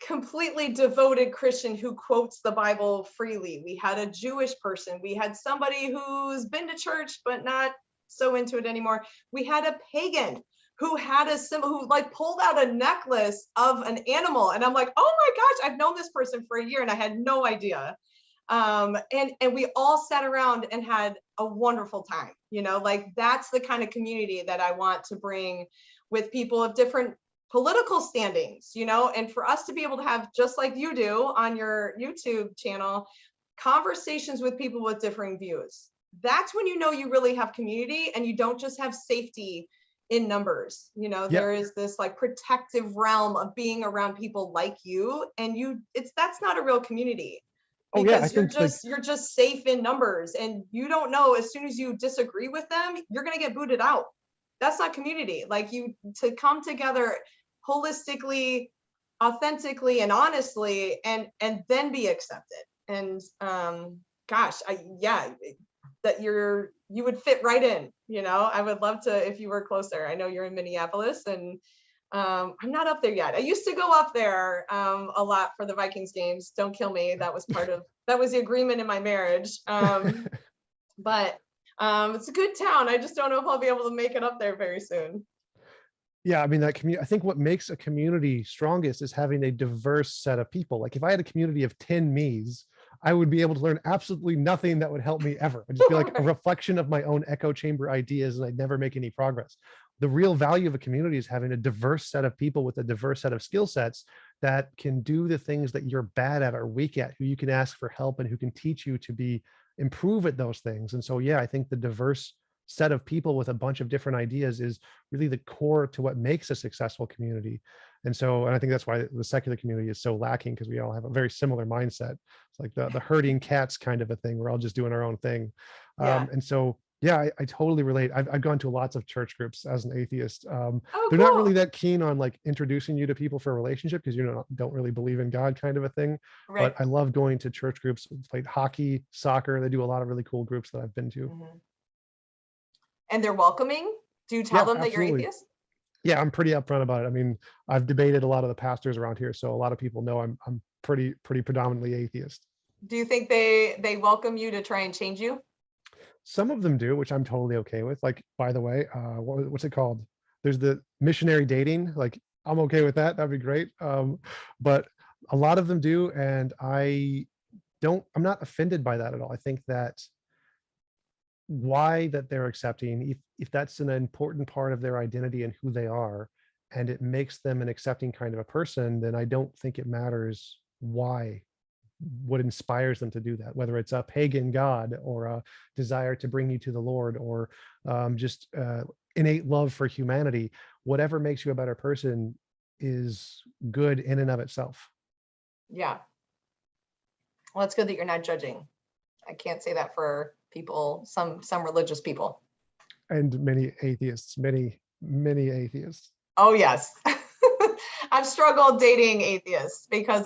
completely devoted Christian who quotes the Bible freely. We had a Jewish person. We had somebody who's been to church, but not so into it anymore. We had a pagan who had a symbol, who like pulled out a necklace of an animal. And I'm like, oh my gosh, I've known this person for a year and I had no idea. And we all sat around and had a wonderful time. Like that's the kind of community that I want to bring with people of different political standings, and for us to be able to have, just like you do on your YouTube channel, conversations with people with differing views. That's when you really have community and you don't just have safety in numbers. There is this like protective realm of being around people like you, and that's not a real community. Because you're just safe in numbers, and you don't know, as soon as you disagree with them, you're going to get booted out. That's not community. Like to come together holistically, authentically, and honestly, and then be accepted. And that you would fit right in. I would love to, if you were closer. I know you're in Minneapolis, and I'm not up there yet. I used to go up there a lot for the Vikings games. Don't kill me. That was the agreement in my marriage. But it's a good town. I just don't know if I'll be able to make it up there very soon. Yeah, I mean, that community, I think what makes a community strongest is having a diverse set of people. Like if I had a community of 10 me's, I would be able to learn absolutely nothing that would help me ever. I'd just be like a reflection of my own echo chamber ideas, and I'd never make any progress. The real value of a community is having a diverse set of people with a diverse set of skill sets that can do the things that you're bad at or weak at, who you can ask for help and who can teach you to improve at those things. And so, yeah, I think the diverse set of people with a bunch of different ideas is really the core to what makes a successful community. And I think that's why the secular community is so lacking, because we all have a very similar mindset. It's like the herding cats kind of a thing. We're all just doing our own thing. Yeah. And so, yeah, I totally relate. I've gone to lots of church groups as an atheist. Oh, they're cool. not really that keen on like introducing you to people for a relationship, because don't really believe in God kind of a thing. Right. But I love going to church groups. Played hockey, soccer. They do a lot of really cool groups that I've been to. Mm-hmm. And they're welcoming? Do you tell them that you're atheist? Yeah, I'm pretty upfront about it. I mean, I've debated a lot of the pastors around here, so a lot of people know I'm pretty predominantly atheist. Do you think they welcome you to try and change you? Some of them do, which I'm totally okay with. Like, by the way, what's it called? There's the missionary dating. Like, I'm okay with that. That'd be great. But a lot of them do, and I'm not offended by that at all. I think that why that they're accepting, if that's an important part of their identity and who they are, and it makes them an accepting kind of a person, then I don't think it matters what inspires them to do that, whether it's a pagan god or a desire to bring you to the Lord, or just innate love for humanity. Whatever makes you a better person is good in and of itself. Yeah. Well, it's good that you're not judging. I can't say that for people, some religious people. And many atheists, many atheists. Oh, yes. I've struggled dating atheists because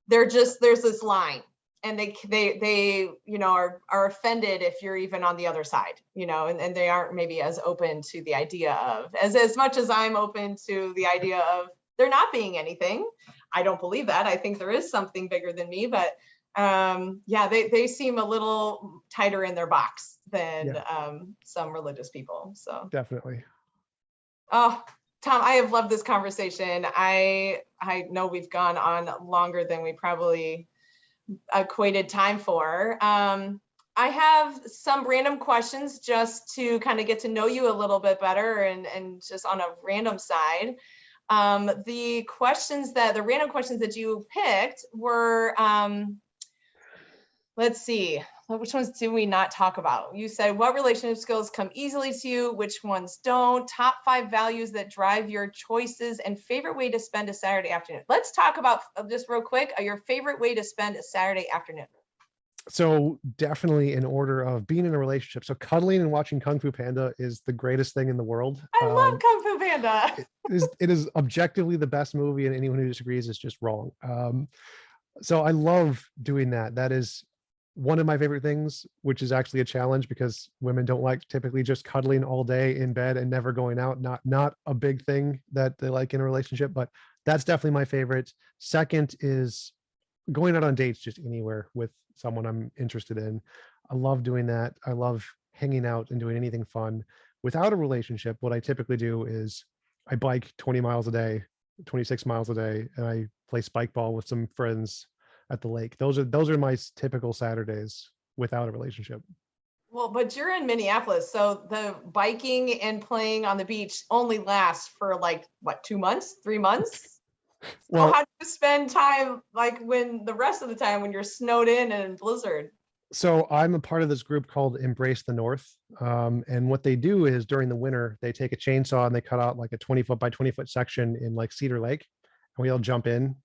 there's this line, and they are offended if you're even on the other side, and they aren't maybe as open to the idea of as much as I'm open to the idea of there not being anything. I don't believe that. I think there is something bigger than me, but yeah, they seem a little tighter in their box than some religious people. So definitely. Oh, Tom, I have loved this conversation. I know we've gone on longer than we probably equated time for. I have some random questions just to kind of get to know you a little bit better, and just on a random side. The random questions that you picked were, let's see, which ones do we not talk about? You said, what relationship skills come easily to you? Which ones don't? Top 5 values that drive your choices, and favorite way to spend a Saturday afternoon. Let's talk about, just real quick, your favorite way to spend a Saturday afternoon. So definitely in order of being in a relationship. So cuddling and watching Kung Fu Panda is the greatest thing in the world. I love Kung Fu Panda. It is objectively the best movie, and anyone who disagrees is just wrong. So I love doing that. That is one of my favorite things, which is actually a challenge because women don't like typically just cuddling all day in bed and never going out. Not a big thing that they like in a relationship, but that's definitely my favorite. Second is going out on dates, just anywhere with someone I'm interested in. I love doing that. I love hanging out and doing anything fun. Without a relationship, what I typically do is I bike 20 miles a day, 26 miles a day, and I play spike ball with some friends at the lake. Those are my typical Saturdays without a relationship. Well, but you're in Minneapolis, so the biking and playing on the beach only lasts for like what, 2 months, 3 months? Well, so how do you spend time like when the rest of the time when you're snowed in and blizzard? so I'm a part of this group called Embrace the North. And what they do is during the winter, they take a chainsaw and they cut out like a 20-foot by 20-foot section in like Cedar Lake. And we all jump in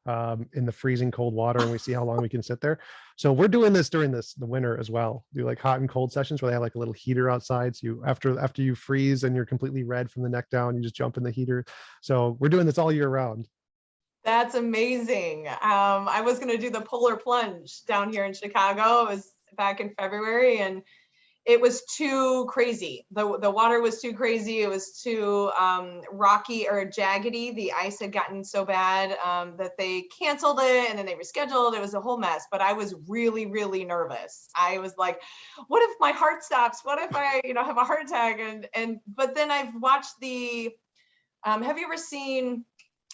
the freezing cold water, and we see how long we can sit there. So we're doing this during the winter as well. Do like hot and cold sessions where they have like a little heater outside. So you after you freeze and you're completely red from the neck down, you just jump in the heater. So we're doing this all year round. That's amazing. I was going to do the polar plunge down here in Chicago. It was back in February, and it was too crazy. The water was too crazy. It was too rocky or jaggedy. The ice had gotten so bad that they canceled it, and then they rescheduled. It was a whole mess, but I was really, really nervous. I was like, what if my heart stops? What if I, have a heart attack? But then I've watched have you ever seen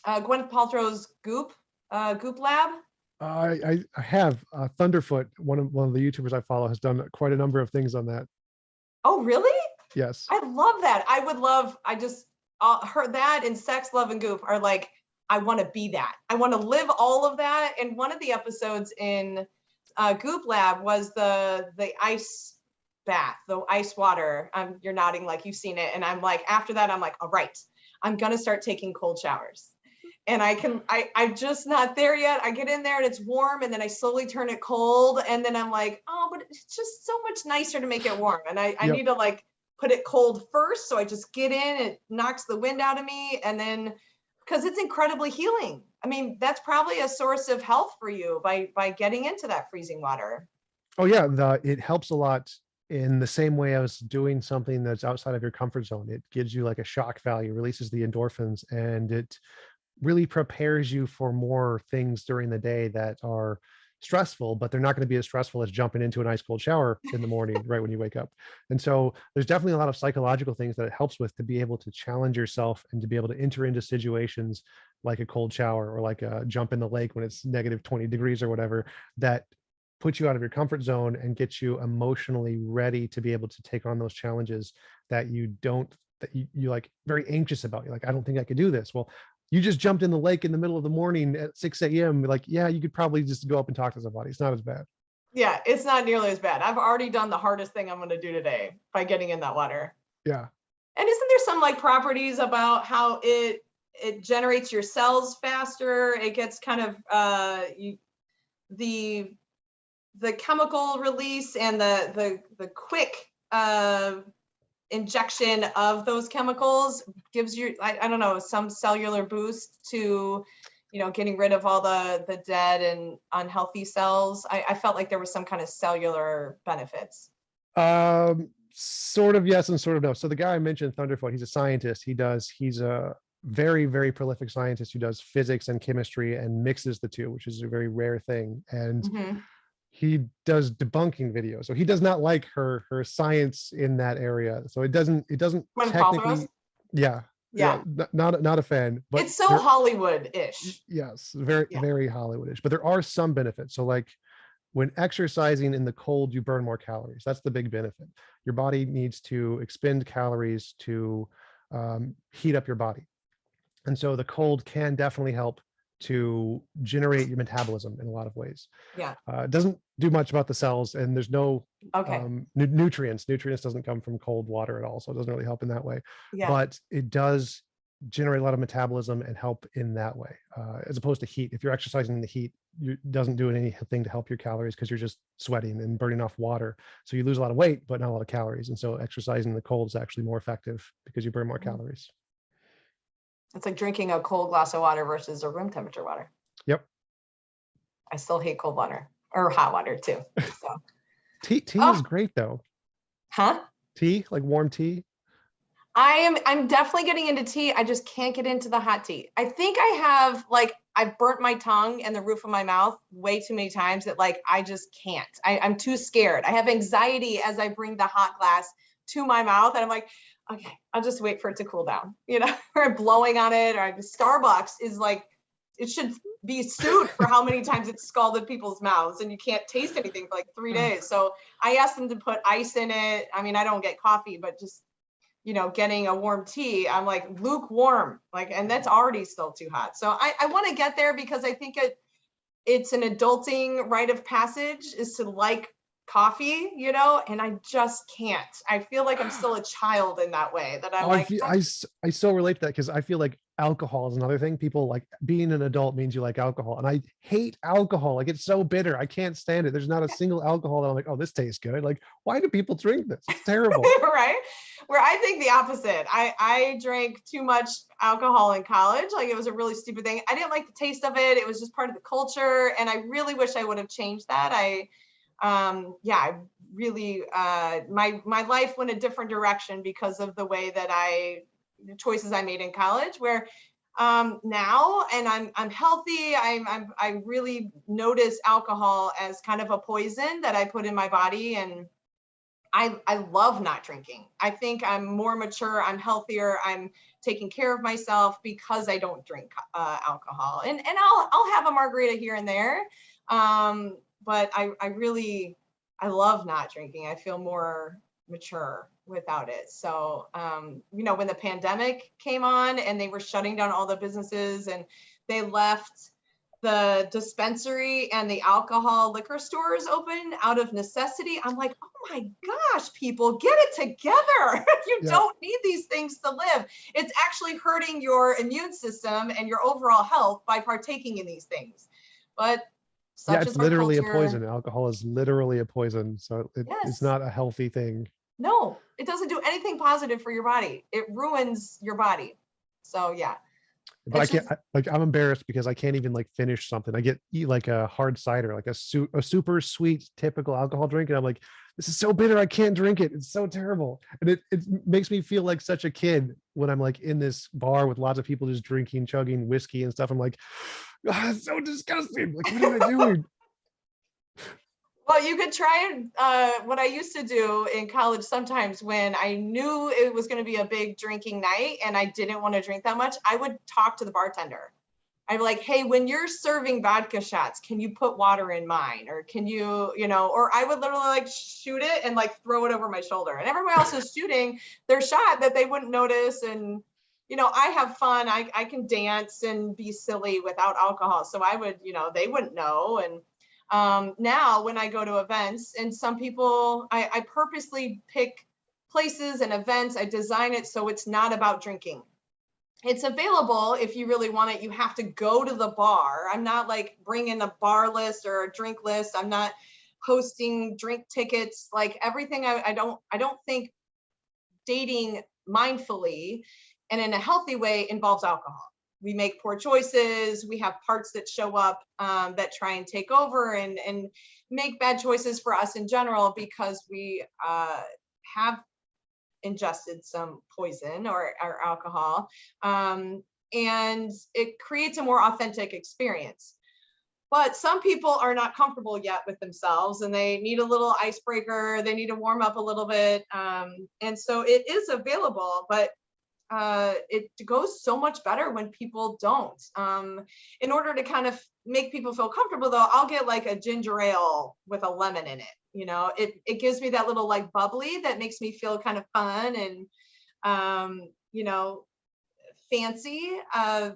Gwyneth Paltrow's Goop Lab? I have Thunderfoot, one of the YouTubers I follow, has done quite a number of things on that. Oh, really? Yes. I love that. I just heard that, and Sex, Love, and Goop are like, I want to be that. I want to live all of that. And one of the episodes in Goop Lab was the ice bath, the ice water. You're nodding like you've seen it. And I'm like, after that, I'm like, all right, I'm going to start taking cold showers. And I'm just not there yet. I get in there and it's warm, and then I slowly turn it cold. And then I'm like, oh, but it's just so much nicer to make it warm. And I Yep. need to like put it cold first. So I just get in, it knocks the wind out of me. And then, because it's incredibly healing. I mean, that's probably a source of health for you by getting into that freezing water. Oh yeah, it helps a lot in the same way as doing something that's outside of your comfort zone. It gives you like a shock value, releases the endorphins, and it really prepares you for more things during the day that are stressful, but they're not going to be as stressful as jumping into an ice cold shower in the morning right when you wake up. And so there's definitely a lot of psychological things that it helps with to be able to challenge yourself and to be able to enter into situations like a cold shower or like a jump in the lake when it's negative 20 degrees or whatever, that puts you out of your comfort zone and gets you emotionally ready to be able to take on those challenges that you like very anxious about. You're like, I don't think I could do this. Well, you just jumped in the lake in the middle of the morning at 6 a.m. Like, yeah, you could probably just go up and talk to somebody. It's not as bad. Yeah, it's not nearly as bad. I've already done the hardest thing I'm going to do today by getting in that water. Yeah. And isn't there some like properties about how it generates your cells faster? It gets kind of the chemical release and the quick injection of those chemicals gives you, I don't know, some cellular boost to, getting rid of all the dead and unhealthy cells. I felt like there was some kind of cellular benefits. Sort of yes and sort of no. So the guy I mentioned, Thunderfoot, he's a scientist. He's a very, very prolific scientist who does physics and chemistry and mixes the two, which is a very rare thing. And Mm-hmm. he does debunking videos. So he does not like her science in that area. So it doesn't When technically, yeah, yeah, not a fan. But it's so Hollywood-ish. yes, very, Yeah. very Hollywoodish. But there are some benefits. So like when exercising in the cold, you burn more calories. That's the big benefit. Your body needs to expend calories to heat up your body. And so the cold can definitely help to generate your metabolism in a lot of ways. Yeah. It doesn't do much about the cells, and there's no Okay. nutrients. Nutrients doesn't come from cold water at all, so it doesn't really help in that way. Yeah. But it does generate a lot of metabolism and help in that way, as opposed to heat. If you're exercising in the heat, it doesn't do anything to help your calories because you're just sweating and burning off water. So you lose a lot of weight, but not a lot of calories. And so exercising in the cold is actually more effective because you burn more calories. It's like drinking a cold glass of water versus a room temperature water. Yep. I still hate cold water, or hot water too. So. Tea is great though. Huh? Tea, like warm tea. I'm definitely getting into tea. I just can't get into the hot tea. I think I've burnt my tongue and the roof of my mouth way too many times that I just can't. I'm too scared. I have anxiety as I bring the hot glass to my mouth, and I'm like, okay, I'll just wait for it to cool down, or blowing on it. Or Starbucks is it should be sued for how many times it's scalded people's mouths and you can't taste anything for 3 days. So I asked them to put ice in it. I mean, I don't get coffee, but just, getting a warm tea, I'm like lukewarm, and that's already still too hot. So I want to get there because I think it's an adulting rite of passage is to like coffee, and I just can't. I feel like I'm still a child in that way, that I'm I so relate to that because I feel like alcohol is another thing. People like being an adult means you like alcohol, and I hate alcohol. Like it's so bitter. I can't stand it. There's not a single alcohol that I'm like, oh, this tastes good. Like, why do people drink this? It's terrible. Right? Where I think the opposite. I drank too much alcohol in college. It was a really stupid thing. I didn't like the taste of it. It was just part of the culture, and I really wish I would have changed that. I really, my life went a different direction because of the way that the choices I made in college, where now, and I'm healthy. I really notice alcohol as kind of a poison that I put in my body, and I love not drinking. I think I'm more mature. I'm healthier. I'm taking care of myself because I don't drink alcohol, and I'll have a margarita here and there. But I love not drinking. I feel more mature without it. So, when the pandemic came on and they were shutting down all the businesses and they left the dispensary and the alcohol liquor stores open out of necessity, I'm like, oh my gosh, people, get it together. You don't need these things to live. It's actually hurting your immune system and your overall health by partaking in these things. But it's literally a poison. Alcohol is literally a poison. So it's not a healthy thing. No, it doesn't do anything positive for your body. It ruins your body. So yeah. But I can't, I'm embarrassed because I can't even finish something. I eat a hard cider, a super sweet, typical alcohol drink. And I'm like, this is so bitter. I can't drink it. It's so terrible. And it makes me feel like such a kid when I'm in this bar with lots of people just drinking, chugging whiskey and stuff. I'm like, oh, it's so disgusting. What am I doing? Well, you could try what I used to do in college sometimes when I knew it was going to be a big drinking night and I didn't want to drink that much. I would talk to the bartender. I'd be like, hey, when you're serving vodka shots, can you put water in mine? Or can you, or I would literally shoot it and throw it over my shoulder. And everyone else is shooting their shot that they wouldn't notice. And, I have fun. I can dance and be silly without alcohol. So I would, they wouldn't know. And now when I go to events, and some people, I purposely pick places and events. I design it so it's not about drinking. It's available if you really want it. You have to go to the bar. I'm not bringing a bar list or a drink list. I'm not hosting drink tickets. Everything. I don't think dating mindfully and in a healthy way involves alcohol. We make poor choices. We have parts that show up that try and take over and make bad choices for us in general because we have ingested some poison or alcohol. And it creates a more authentic experience. But some people are not comfortable yet with themselves and they need a little icebreaker. They need to warm up a little bit. And so it is available, but it goes so much better when people don't. In order to kind of make people feel comfortable though, I'll get like a ginger ale with a lemon in it. You know, it gives me that little like bubbly that makes me feel kind of fun and, you know, fancy.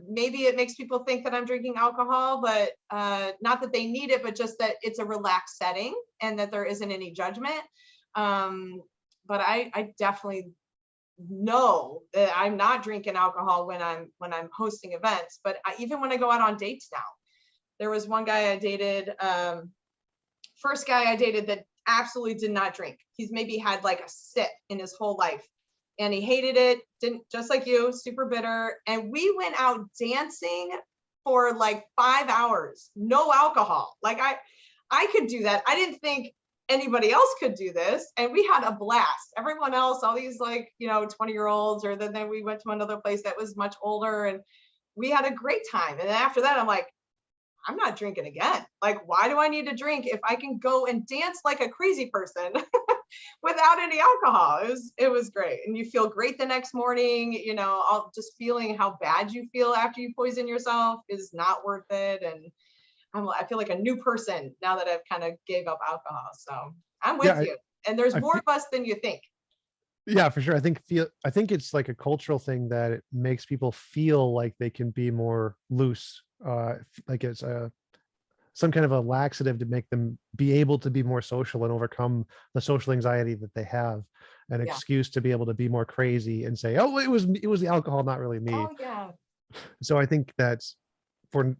Maybe it makes people think that I'm drinking alcohol, but not that they need it, but just that it's a relaxed setting and that there isn't any judgment. But I definitely know that I'm not drinking alcohol when I'm hosting events. But even when I go out on dates now, there was one guy I dated, first guy I dated that absolutely did not drink. He's maybe had like a sip in his whole life. And he hated it, didn't, just like you, super bitter. And we went out dancing for like 5 hours, no alcohol. Like I could do that. I didn't think anybody else could do this. And we had a blast. Everyone else, all these like, you know, 20-year-olds, or then we went to another place that was much older and we had a great time. And then after that, I'm like, I'm not drinking again. Like, why do I need to drink if I can go and dance like a crazy person without any alcohol? It was great. And you feel great the next morning, you know, all just feeling how bad you feel after you poison yourself is not worth it. And I feel like a new person now that I've kind of gave up alcohol. So I'm with Yeah, you. And there's I more feel, of us than you think. yeah, for sure. I think it's like a cultural thing that it makes people feel like they can be more loose. Like it's some kind of a laxative to make them be able to be more social and overcome the social anxiety that they have. An Yeah. excuse to be able to be more crazy and say, "Oh, it was the alcohol, not really me." Oh yeah. So I think that's for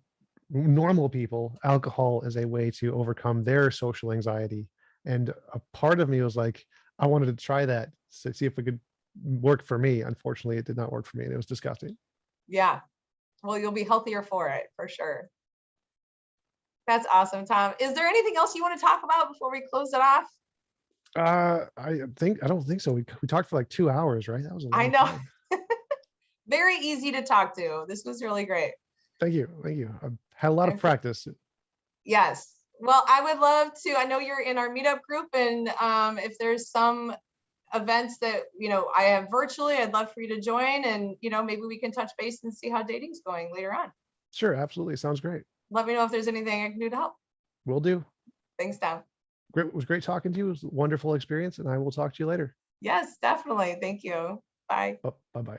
normal people, alcohol is a way to overcome their social anxiety. And a part of me was like, I wanted to try that to see if it could work for me. Unfortunately, it did not work for me, and it was disgusting. Yeah. Well, you'll be healthier for it for sure. That's awesome, Tom. Is there anything else you want to talk about before we close it off? I don't think so. We talked for like 2 hours, right? That was a I long know. time. Very easy to talk to. This was really great. Thank you, thank you. I've had a lot of practice. Yes. Well, I would love to. I know you're in our meetup group, and if there's some events that I have virtually, I'd love for you to join, and maybe we can touch base and see how dating's going later on. Sure, absolutely, sounds great. Let me know if there's anything I can do to help. Will do. Thanks, Tom. Great, it was great talking to you. It was a wonderful experience, and I will talk to you later. Yes, definitely. Thank you. Bye. Oh, bye bye.